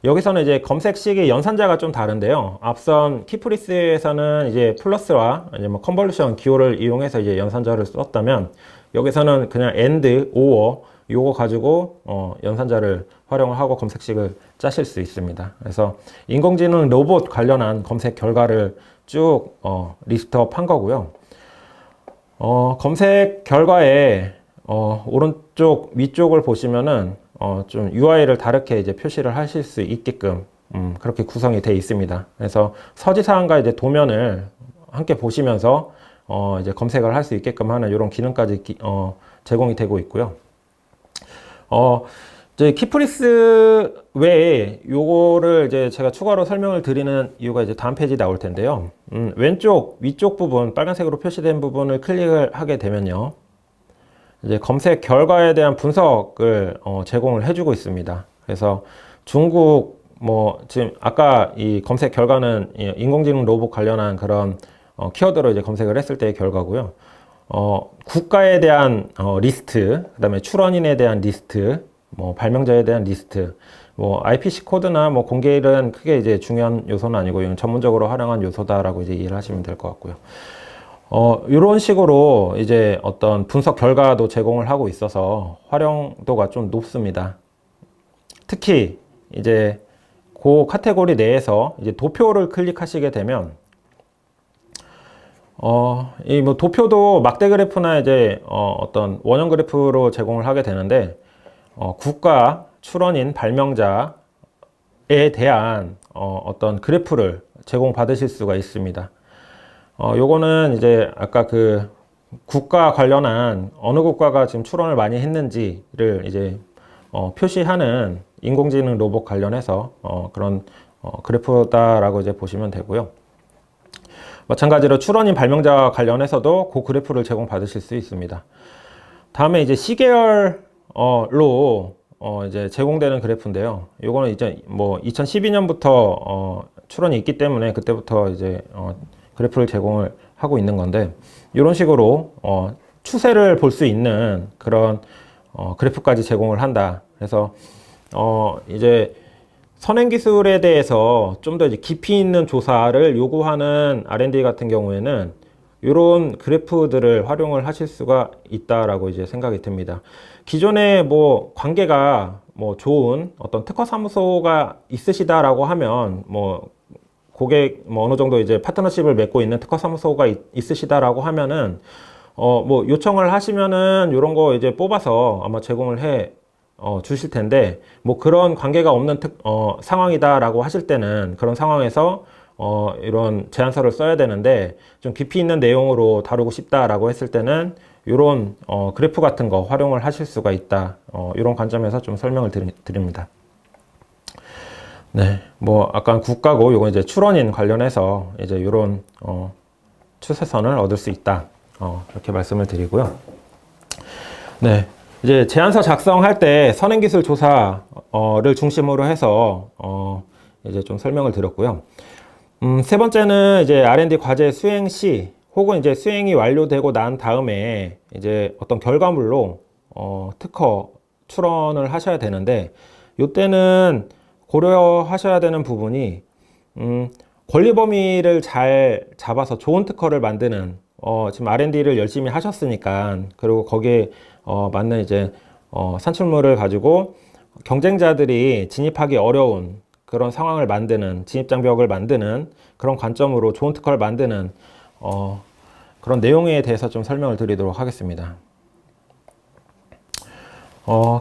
여기서는 이제 검색식의 연산자가 좀 다른데요. 앞선 키프리스에서는 이제 플러스와 이제 뭐 컨볼루션 기호를 이용해서 이제 연산자를 썼다면, 여기서는 그냥 and, or 요거 가지고 연산자를 활용하고 검색식을 짜실 수 있습니다. 그래서 인공지능 로봇 관련한 검색 결과를 쭉 리스트업 한 거고요. 검색 결과에 오른쪽 위쪽을 보시면은 좀 UI를 다르게 이제 표시를 하실 수 있게끔 그렇게 구성이 되어 있습니다. 그래서 서지사항과 이제 도면을 함께 보시면서 이제 검색을 할 수 있게끔 하는 이런 기능까지 제공이 되고 있고요. 이제 키프리스 외에 요거를 이제 제가 추가로 설명을 드리는 이유가 이제 다음 페이지 나올 텐데요. 왼쪽 위쪽 부분 빨간색으로 표시된 부분을 클릭을 하게 되면요, 이제 검색 결과에 대한 분석을 제공을 해주고 있습니다. 그래서 중국 뭐 지금 아까 이 검색 결과는 인공지능 로봇 관련한 그런 키워드로 이제 검색을 했을 때의 결과고요. 국가에 대한 리스트, 그다음에 출원인에 대한 리스트, 뭐 발명자에 대한 리스트, 뭐 IPC 코드나 뭐 공개일은 크게 이제 중요한 요소는 아니고 이건 전문적으로 활용한 요소다라고 이제 이해를 하시면 될 것 같고요. 이런 식으로 이제 어떤 분석 결과도 제공을 하고 있어서 활용도가 좀 높습니다. 특히 이제 그 카테고리 내에서 이제 도표를 클릭하시게 되면 이 뭐 도표도 막대 그래프나 이제 어떤 원형 그래프로 제공을 하게 되는데, 국가, 출원인, 발명자에 대한 어떤 그래프를 제공받으실 수가 있습니다. 요거는 이제 아까 그 국가 관련한 어느 국가가 지금 출원을 많이 했는지를 이제 표시하는 인공지능 로봇 관련해서 그런 그래프다라고 이제 보시면 되고요. 마찬가지로 출원인 발명자 관련해서도 그 그래프를 제공받으실 수 있습니다. 다음에 이제 시계열로 이제 제공되는 그래프인데요. 요거는 이제 뭐 2012년부터 출원이 있기 때문에 그때부터 이제 그래프를 제공을 하고 있는 건데, 이런 식으로 추세를 볼 수 있는 그런 그래프까지 제공을 한다. 그래서 이제 선행 기술에 대해서 좀 더 이제 깊이 있는 조사를 요구하는 R&D 같은 경우에는 이런 그래프들을 활용을 하실 수가 있다라고 이제 생각이 듭니다. 기존에 뭐 관계가 뭐 좋은 어떤 특허 사무소가 있으시다라고 하면, 뭐 고객 뭐 어느 정도 이제 파트너십을 맺고 있는 특허 사무소가 있으시다라고 하면은 뭐 요청을 하시면은 이런 거 이제 뽑아서 아마 제공을 해 주실 텐데, 뭐 그런 관계가 없는 상황이다라고 하실 때는 그런 상황에서 이런 제안서를 써야 되는데, 좀 깊이 있는 내용으로 다루고 싶다라고 했을 때는 이런 그래프 같은 거 활용을 하실 수가 있다. 이런 관점에서 좀 설명을 드립니다. 네, 뭐 아까 국가고 요거 이제 출원인 관련해서 이제 이런 추세선을 얻을 수 있다. 이렇게 말씀을 드리고요. 네, 이제 제안서 작성할 때 선행기술 조사를 중심으로 해서 이제 좀 설명을 드렸고요. 세 번째는 이제 R&D 과제 수행 시 혹은 이제 수행이 완료되고 난 다음에 이제 어떤 결과물로 특허 출원을 하셔야 되는데, 이때는 고려하셔야 되는 부분이 권리 범위를 잘 잡아서 좋은 특허를 만드는, 지금 R&D를 열심히 하셨으니까, 그리고 거기에 맞는 이제 산출물을 가지고 경쟁자들이 진입하기 어려운 그런 상황을 만드는, 진입장벽을 만드는 그런 관점으로 좋은 특허를 만드는 그런 내용에 대해서 좀 설명을 드리도록 하겠습니다.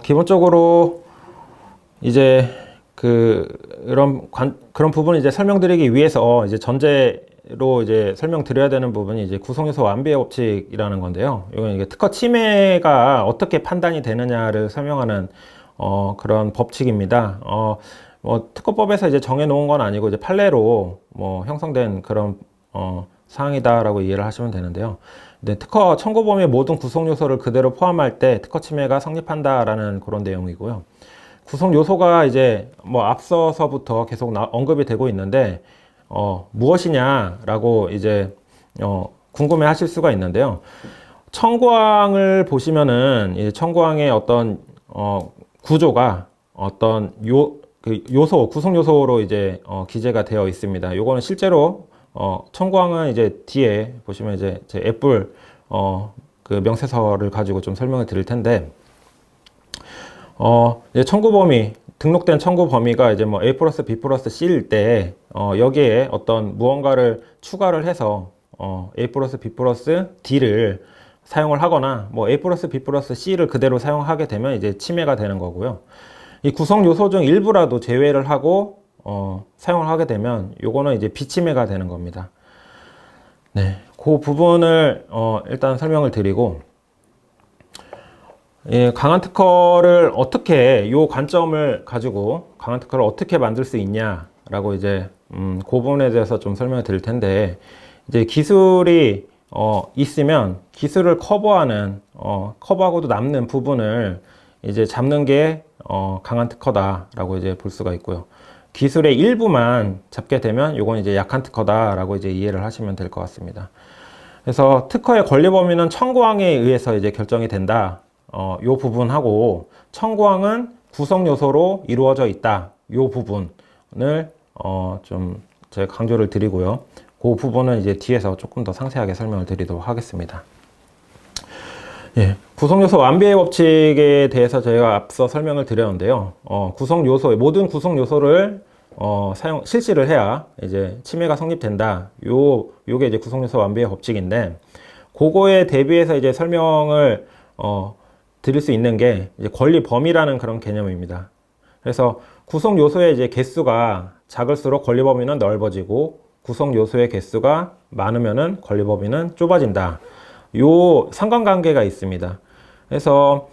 기본적으로 이제 그런 부분을 이제 설명드리기 위해서 이제 전제로 이제 설명드려야 되는 부분이 이제 구성요소 완비의 법칙이라는 건데요. 이건 이게 특허 침해가 어떻게 판단이 되느냐를 설명하는 그런 법칙입니다. 뭐 특허법에서 이제 정해놓은 건 아니고 이제 판례로 뭐 형성된 그런 사항이다라고 이해를 하시면 되는데요. 네, 특허 청구 범위의 모든 구성 요소를 그대로 포함할 때 특허 침해가 성립한다라는 그런 내용이고요. 구성 요소가 이제 뭐 앞서서부터 계속 언급이 되고 있는데 무엇이냐라고 이제 궁금해 하실 수가 있는데요. 청구항을 보시면은 이 청구항의 어떤 구조가 어떤 요소, 구성 요소로 이제 기재가 되어 있습니다. 요거는 실제로 청구항은 이제 뒤에 보시면 이제 제 애플 그 명세서를 가지고 좀 설명을 드릴 텐데 이제 청구 범위, 등록된 청구 범위가 이제 뭐 A 플러스 B 플러스 C일 때 여기에 어떤 무언가를 추가를 해서 A 플러스 B 플러스 D를 사용을 하거나 뭐 A 플러스 B 플러스 C를 그대로 사용하게 되면 이제 침해가 되는 거고요. 이 구성 요소 중 일부라도 제외를 하고 사용을 하게 되면 요거는 이제 비침해가 되는 겁니다. 네, 그 부분을 일단 설명을 드리고 예, 강한 특허를 어떻게 요 관점을 가지고 강한 특허를 어떻게 만들 수 있냐라고 이제 그 부분에 대해서 좀 설명을 드릴 텐데 이제 기술이 있으면 기술을 커버하는 커버하고도 남는 부분을 이제 잡는 게 강한 특허다라고 이제 볼 수가 있고요. 기술의 일부만 잡게 되면 이건 이제 약한 특허다라고 이제 이해를 하시면 될 것 같습니다. 그래서 특허의 권리 범위는 청구항에 의해서 이제 결정이 된다. 요 부분하고 청구항은 구성 요소로 이루어져 있다. 요 부분을 좀 제가 강조를 드리고요. 그 부분은 이제 뒤에서 조금 더 상세하게 설명을 드리도록 하겠습니다. 예, 구성요소 완비의 법칙에 대해서 저희가 앞서 설명을 드렸는데요. 모든 구성요소를 실시를 해야 이제 침해가 성립된다. 요게 이제 구성요소 완비의 법칙인데, 그거에 대비해서 이제 설명을 드릴 수 있는 게 이제 권리 범위라는 그런 개념입니다. 그래서 구성 요소의 이제 개수가 작을수록 권리 범위는 넓어지고 구성 요소의 개수가 많으면은 권리 범위는 좁아진다. 요 상관관계가 있습니다. 그래서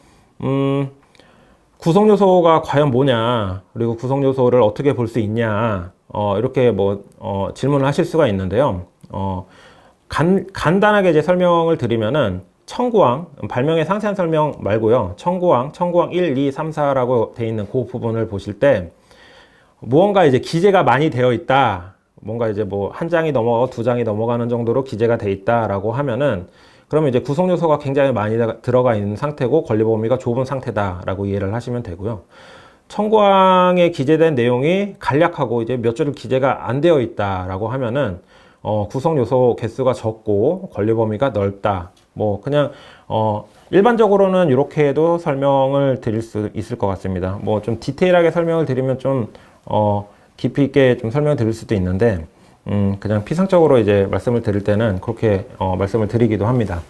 구성 요소가 과연 뭐냐, 그리고 구성 요소를 어떻게 볼 수 있냐, 이렇게 뭐 질문을 하실 수가 있는데요. 간단하게 이제 설명을 드리면은 청구항, 발명의 상세한 설명 말고요. 청구항 1, 2, 3, 4라고 되어 있는 그 부분을 보실 때 무언가 이제 기재가 많이 되어 있다. 뭔가 이제 뭐 한 장이 넘어가고 두 장이 넘어가는 정도로 기재가 되어 있다라고 하면은 그러면 이제 구성 요소가 굉장히 많이 들어가 있는 상태고 권리 범위가 좁은 상태다라고 이해를 하시면 되고요. 청구항에 기재된 내용이 간략하고 이제 몇 줄을 기재가 안 되어 있다라고 하면은 구성 요소 개수가 적고 권리 범위가 넓다. 뭐 그냥 일반적으로는 이렇게도 설명을 드릴 수 있을 것 같습니다. 뭐 좀 디테일하게 설명을 드리면 좀 깊이 있게 좀 설명을 드릴 수도 있는데 그냥 피상적으로 이제 말씀을 드릴 때는 그렇게 말씀을 드리기도 합니다.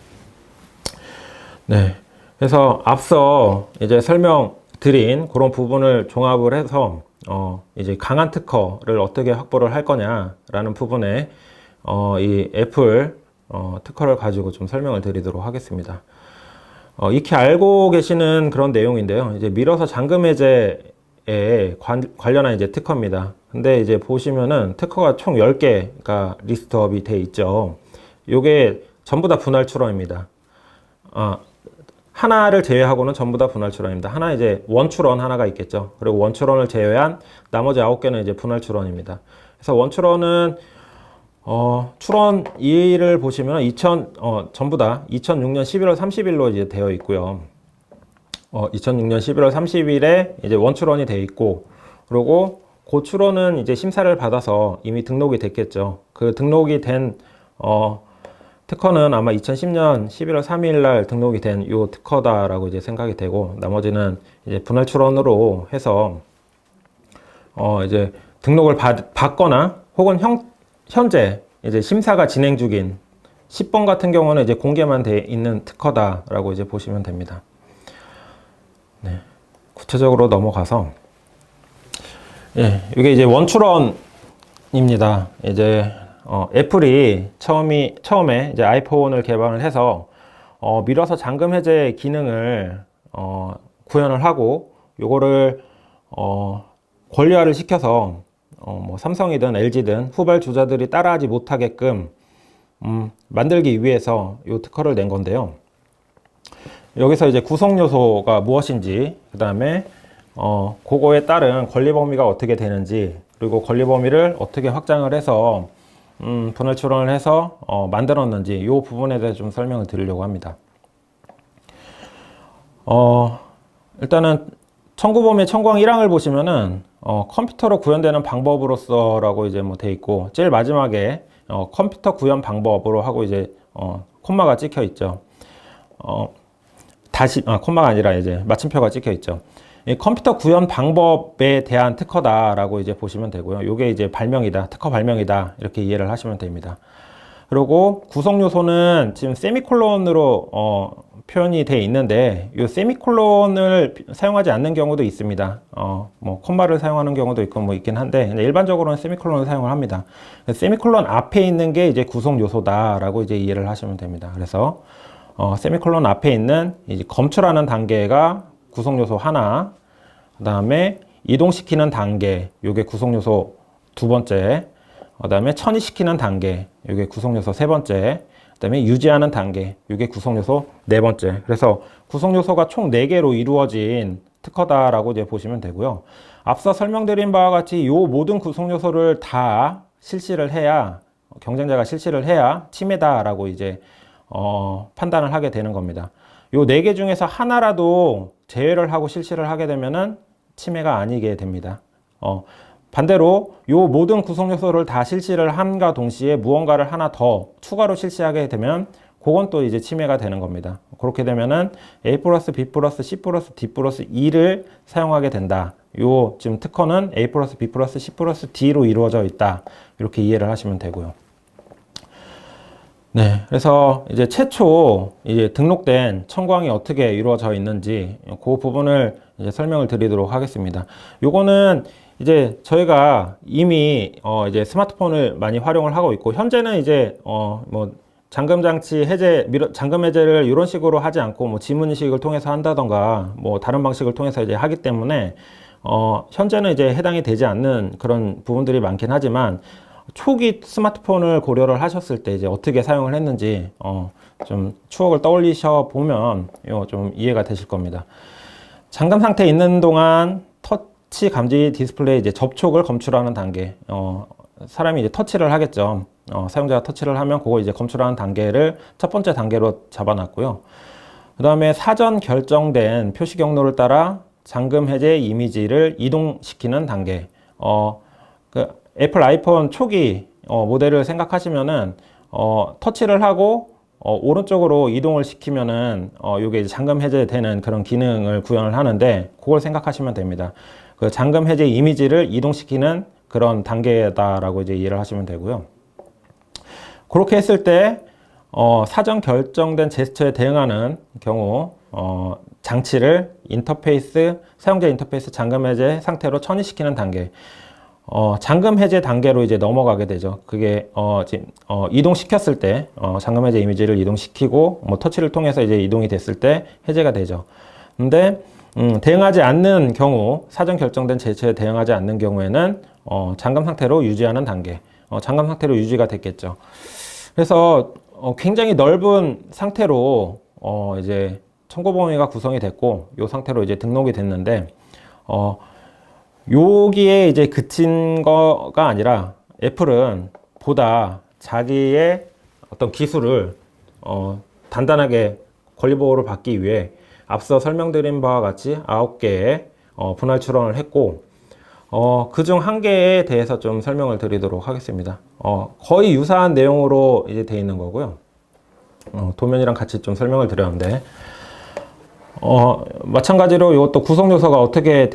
네, 그래서 앞서 이제 설명드린 그런 부분을 종합을 해서 이제 강한 특허를 어떻게 확보를 할 거냐라는 부분에 이 애플 특허를 가지고 좀 설명을 드리도록 하겠습니다. 익히 알고 계시는 그런 내용인데요. 이제 밀어서 잠금 해제에 관련한 이제 특허입니다. 근데 이제 보시면은 특허가 총 10개가 리스트업이 돼 있죠. 요게 전부 다 분할 출원입니다. 하나를 제외하고는 전부 다 분할 출원입니다. 하나 이제 원 출원 하나가 있겠죠. 그리고 원 출원을 제외한 나머지 9개는 이제 분할 출원입니다. 그래서 원 출원은 출원 2를 보시면 전부 다 2006년 11월 30일로 이제 되어 있고요. 2006년 11월 30일에 이제 원출원이 되어 있고, 그리고 그 출원은 이제 심사를 받아서 이미 등록이 됐겠죠. 그 등록이 된 특허는 아마 2010년 11월 3일 날 등록이 된 요 특허다라고 이제 생각이 되고, 나머지는 이제 분할 출원으로 해서 이제 등록을 받거나 혹은 현재 이제 심사가 진행 중인 10번 같은 경우는 이제 공개만 돼 있는 특허다라고 이제 보시면 됩니다. 네. 구체적으로 넘어가서, 예, 이게 이제 원추런입니다. 이제 애플이 처음에 이제 아이폰을 개발을 해서 밀어서 잠금 해제 기능을 구현을 하고 요거를 권리화를 시켜서 뭐 삼성이든 LG든 후발주자들이 따라하지 못하게끔 만들기 위해서 요 특허를 낸 건데요. 여기서 이제 구성 요소가 무엇인지, 그 다음에 그거에 따른 권리 범위가 어떻게 되는지, 그리고 권리 범위를 어떻게 확장을 해서 분할 추론을 해서 만들었는지 이 부분에 대해서 좀 설명을 드리려고 합니다. 일단은 청구범위 청구항 1항을 보시면은 컴퓨터로 구현되는 방법으로서라고 이제 뭐 돼 있고, 제일 마지막에 컴퓨터 구현 방법으로 하고 이제 콤마가 찍혀 있죠. 콤마가 아니라 이제 마침표가 찍혀 있죠. 이 컴퓨터 구현 방법에 대한 특허다라고 이제 보시면 되고요. 요게 이제 발명이다, 특허 발명이다, 이렇게 이해를 하시면 됩니다. 그리고 구성 요소는 지금 세미콜론으로 표현이 되어 있는데, 이 세미콜론을 사용하지 않는 경우도 있습니다. 뭐 콤마를 사용하는 경우도 있고 뭐 있긴 한데, 일반적으로는 세미콜론을 사용을 합니다. 세미콜론 앞에 있는 게 이제 구성 요소다라고 이제 이해를 하시면 됩니다. 그래서 세미콜론 앞에 있는 이제 검출하는 단계가 구성 요소 하나, 그 다음에 이동시키는 단계, 요게 구성 요소 두 번째, 그 다음에 천이시키는 단계, 요게 구성 요소 세 번째, 그 다음에 유지하는 단계, 요게 구성 요소 네 번째. 그래서 구성 요소가 총 4개로 이루어진 특허다라고 이제 보시면 되고요. 앞서 설명드린 바와 같이 요 모든 구성 요소를 다 실시를 해야, 경쟁자가 실시를 해야 침해다라고 이제 판단을 하게 되는 겁니다. 요 4개 중에서 하나라도 제외를 하고 실시를 하게 되면은 침해가 아니게 됩니다. 반대로 요 모든 구성 요소를 다 실시를 함과 동시에 무언가를 하나 더 추가로 실시하게 되면 그건 또 이제 침해가 되는 겁니다. 그렇게 되면은 A 플러스 B 플러스 C 플러스 D 플러스 E를 사용하게 된다. 요 지금 특허는 A 플러스 B 플러스 C 플러스 D로 이루어져 있다. 이렇게 이해를 하시면 되고요. 네, 그래서 이제 최초 이제 등록된 청구항이 어떻게 이루어져 있는지 그 부분을 이제 설명을 드리도록 하겠습니다. 요거는 이제 저희가 이미 이제 스마트폰을 많이 활용을 하고 있고, 현재는 이제 뭐 잠금 장치 해제, 잠금 해제를 이런 식으로 하지 않고 뭐 지문 인식을 통해서 한다던가 뭐 다른 방식을 통해서 이제 하기 때문에 현재는 이제 해당이 되지 않는 그런 부분들이 많긴 하지만, 초기 스마트폰을 고려를 하셨을 때 이제 어떻게 사용을 했는지 좀 추억을 떠올리셔 보면 좀 이해가 되실 겁니다. 잠금 상태에 있는 동안 터치 감지 디스플레이 이제 접촉을 검출하는 단계, 사람이 이제 터치를 하겠죠. 사용자가 터치를 하면 그거 이제 검출하는 단계를 첫 번째 단계로 잡아놨고요. 그 다음에 사전 결정된 표시 경로를 따라 잠금 해제 이미지를 이동시키는 단계. 그 애플 아이폰 초기 모델을 생각하시면은 터치를 하고 오른쪽으로 이동을 시키면은 요게 이제 잠금 해제되는 그런 기능을 구현을 하는데, 그걸 생각하시면 됩니다. 그 잠금 해제 이미지를 이동시키는 그런 단계다라고 이제 이해를 하시면 되고요. 그렇게 했을 때 사전 결정된 제스처에 대응하는 경우 장치를 사용자 인터페이스 잠금 해제 상태로 천이시키는 단계. 잠금 해제 단계로 이제 넘어가게 되죠. 그게 지금 이동시켰을 때 잠금 해제 이미지를 이동시키고 뭐 터치를 통해서 이제 이동이 됐을 때 해제가 되죠. 근데 대응하지 않는 경우, 사전 결정된 제스처에 대응하지 않는 경우에는 잠금 상태로 유지하는 단계. 잠금 상태로 유지가 됐겠죠. 그래서 굉장히 넓은 상태로 이제 청구 범위가 구성이 됐고, 이 상태로 이제 등록이 됐는데, 여기에 이제 그친 거가 아니라 애플은 보다 자기의 어떤 기술을 단단하게 권리보호를 받기 위해 앞서 설명드린 바와 같이 9개의 분할 추론을 했고, 그중 1개에 대해서 좀 설명을 드리도록 하겠습니다. 거의 유사한 내용으로 이제 되어 있는 거고요. 도면이랑 같이 좀 설명을 드렸는데, 마찬가지로 이것도 구성 요소가 어떻게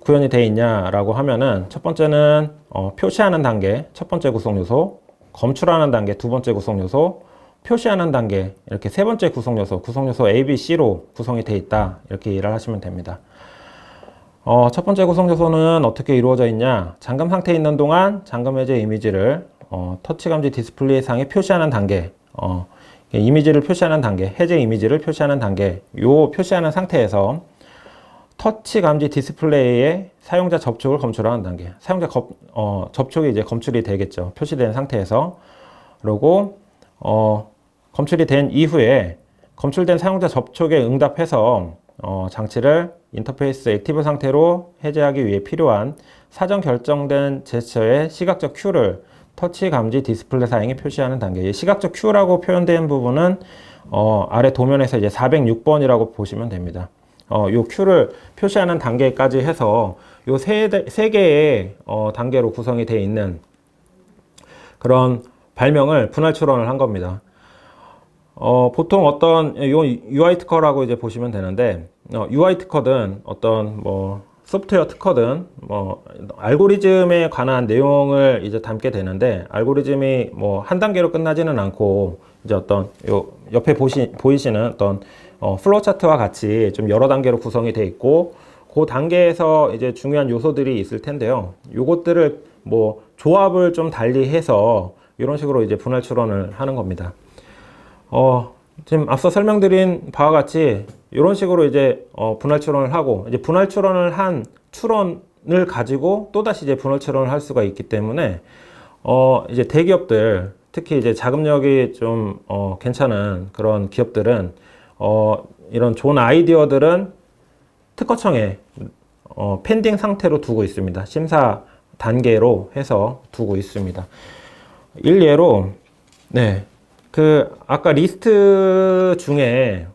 구현이 되어 있냐라고 하면은, 첫 번째는 표시하는 단계, 첫 번째 구성 요소, 검출하는 단계, 두 번째 구성 요소, 표시하는 단계, 이렇게 세 번째 구성 요소 A, B, C로 구성이 되어 있다. 이렇게 이해를 하시면 됩니다. 첫 번째 구성 요소는 어떻게 이루어져 있냐? 잠금 상태에 있는 동안 잠금 해제 이미지를 터치 감지 디스플레이 상에 표시하는 단계, 이미지를 표시하는 단계, 해제 이미지를 표시하는 단계, 요 표시하는 상태에서 터치 감지 디스플레이에 사용자 접촉을 검출하는 단계. 사용자 접촉이 이제 검출이 되겠죠. 표시된 상태에서. 그리고 검출이 된 이후에 검출된 사용자 접촉에 응답해서 장치를 인터페이스 액티브 상태로 해제하기 위해 필요한 사전 결정된 제스처의 시각적 큐를 터치 감지 디스플레이 사용에 표시하는 단계. 시각적 큐라고 표현된 부분은 아래 도면에서 이제 406번이라고 보시면 됩니다. 요 큐를 표시하는 단계까지 해서 요 세 개의 단계로 구성이 되어 있는 그런 발명을 분할 추론을 한 겁니다. 보통 어떤 요 UI 특허라고 이제 보시면 되는데, UI 특허든 어떤 뭐 소프트웨어 특허든 뭐 알고리즘에 관한 내용을 이제 담게 되는데, 알고리즘이 뭐 한 단계로 끝나지는 않고 이제 어떤 요 옆에 보이시는 어떤 플로우 차트와 같이 좀 여러 단계로 구성이 되어 있고, 그 단계에서 이제 중요한 요소들이 있을 텐데요. 요것들을 뭐 조합을 좀 달리해서 이런 식으로 이제 분할 추론을 하는 겁니다. 지금 앞서 설명드린 바와 같이 이런 식으로 이제 분할 추론을 하고, 이제 분할 추론을 한 추론을 가지고 또다시 이제 분할 추론을 할 수가 있기 때문에 이제 대기업들, 특히 이제 자금력이 좀 괜찮은 그런 기업들은 이런 좋은 아이디어들은 특허청에 펜딩 상태로 두고 있습니다. 심사 단계로 해서 두고 있습니다. 일례로, 네, 그 아까 리스트 중에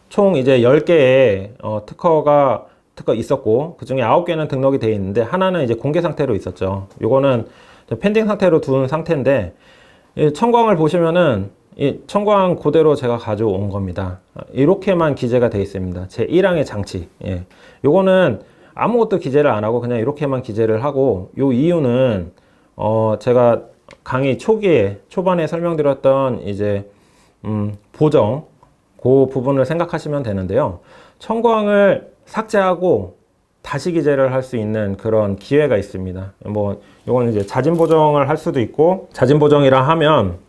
총 이제 10개의 특허 있었고, 그 중에 9개는 등록이 되어 있는데 하나는 이제 공개 상태로 있었죠. 요거는 펜딩 상태로 둔 상태인데, 이 청광을 보시면은 이 청광 그대로 제가 가져온 겁니다. 이렇게만 기재가 되어 있습니다. 제 1항의 장치. 예. 요거는 아무것도 기재를 안 하고 그냥 이렇게만 기재를 하고, 요 이유는 제가 강의 초반에 설명드렸던 이제 보정, 그 부분을 생각하시면 되는데요. 청광을 삭제하고 다시 기재를 할 수 있는 그런 기회가 있습니다. 뭐 이건 이제 자진 보정을 할 수도 있고, 자진 보정이라 하면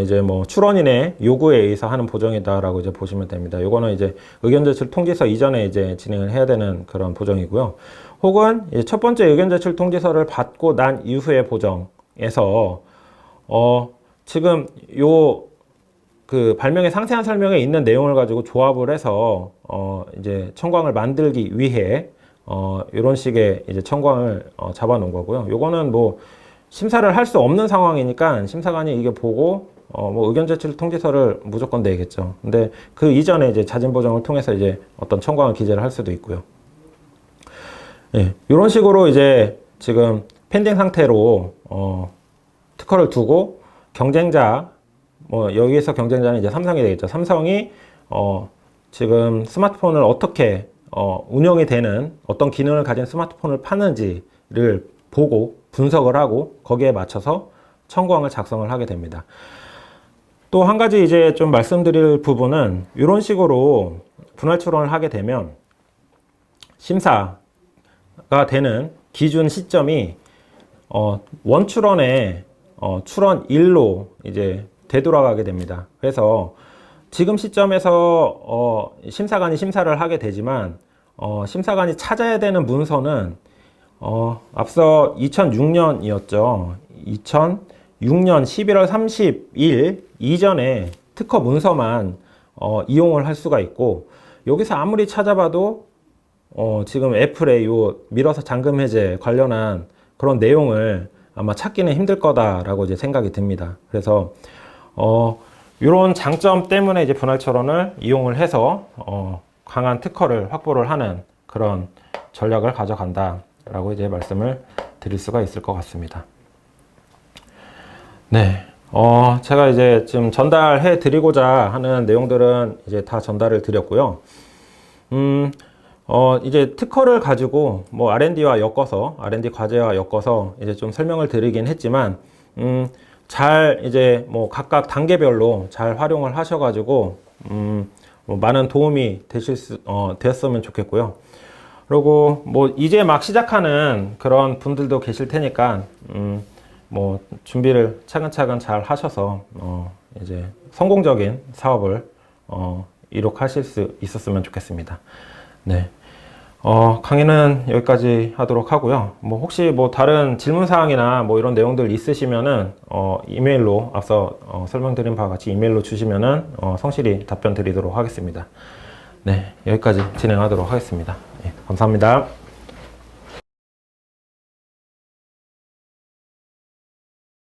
이제 뭐 출원인의 요구에 의해서 하는 보정이다라고 이제 보시면 됩니다. 이거는 이제 의견 제출 통지서 이전에 이제 진행을 해야 되는 그런 보정이고요. 혹은 이제 첫 번째 의견 제출 통지서를 받고 난 이후의 보정에서 지금 요 그 발명의 상세한 설명에 있는 내용을 가지고 조합을 해서 이제 청광을 만들기 위해 이런 식의 이제 청광을 잡아 놓은 거고요. 요거는 뭐 심사를 할 수 없는 상황이니까 심사관이 이게 보고 뭐 의견 제출 통지서를 무조건 내겠죠. 근데 그 이전에 이제 자진 보정을 통해서 이제 어떤 청광을 기재를 할 수도 있고요. 예, 이런 식으로 이제 지금 펜딩 상태로 특허를 두고, 경쟁자, 뭐 여기에서 경쟁자는 이제 삼성이 되겠죠. 삼성이 지금 스마트폰을 어떻게 운영이 되는 어떤 기능을 가진 스마트폰을 파는지를 보고 분석을 하고 거기에 맞춰서 청구항을 작성을 하게 됩니다. 또 한 가지 이제 좀 말씀드릴 부분은, 이런 식으로 분할 추론을 하게 되면 심사가 되는 기준 시점이 원추론의 추론 1로 이제 되돌아가게 됩니다. 그래서 지금 시점에서 심사관이 심사를 하게 되지만 심사관이 찾아야 되는 문서는 앞서 2006년이었죠. 2006년 11월 30일 이전에 특허 문서만 이용을 할 수가 있고, 여기서 아무리 찾아봐도 지금 애플의 요 밀어서 잠금 해제 관련한 그런 내용을 아마 찾기는 힘들 거다라고 이제 생각이 듭니다. 그래서 이런 장점 때문에 이제 분할 추론을 이용을 해서 강한 특허를 확보를 하는 그런 전략을 가져간다라고 이제 말씀을 드릴 수가 있을 것 같습니다. 네, 제가 이제 지금 전달해 드리고자 하는 내용들은 이제 다 전달을 드렸고요. 이제 특허를 가지고 뭐 R&D 과제와 엮어서 이제 좀 설명을 드리긴 했지만, 잘 이제 뭐 각각 단계별로 잘 활용을 하셔가지고 뭐 많은 도움이 되었으면 좋겠고요. 그리고 뭐 이제 막 시작하는 그런 분들도 계실 테니까 뭐 준비를 차근차근 잘 하셔서 이제 성공적인 사업을 이룩하실 수 있었으면 좋겠습니다. 네. 강의는 여기까지 하도록 하고요. 뭐 혹시 뭐 다른 질문 사항이나 뭐 이런 내용들 있으시면은 이메일로 앞서 설명드린 바와 같이 이메일로 주시면은 성실히 답변 드리도록 하겠습니다. 네, 여기까지 진행하도록 하겠습니다. 네, 감사합니다.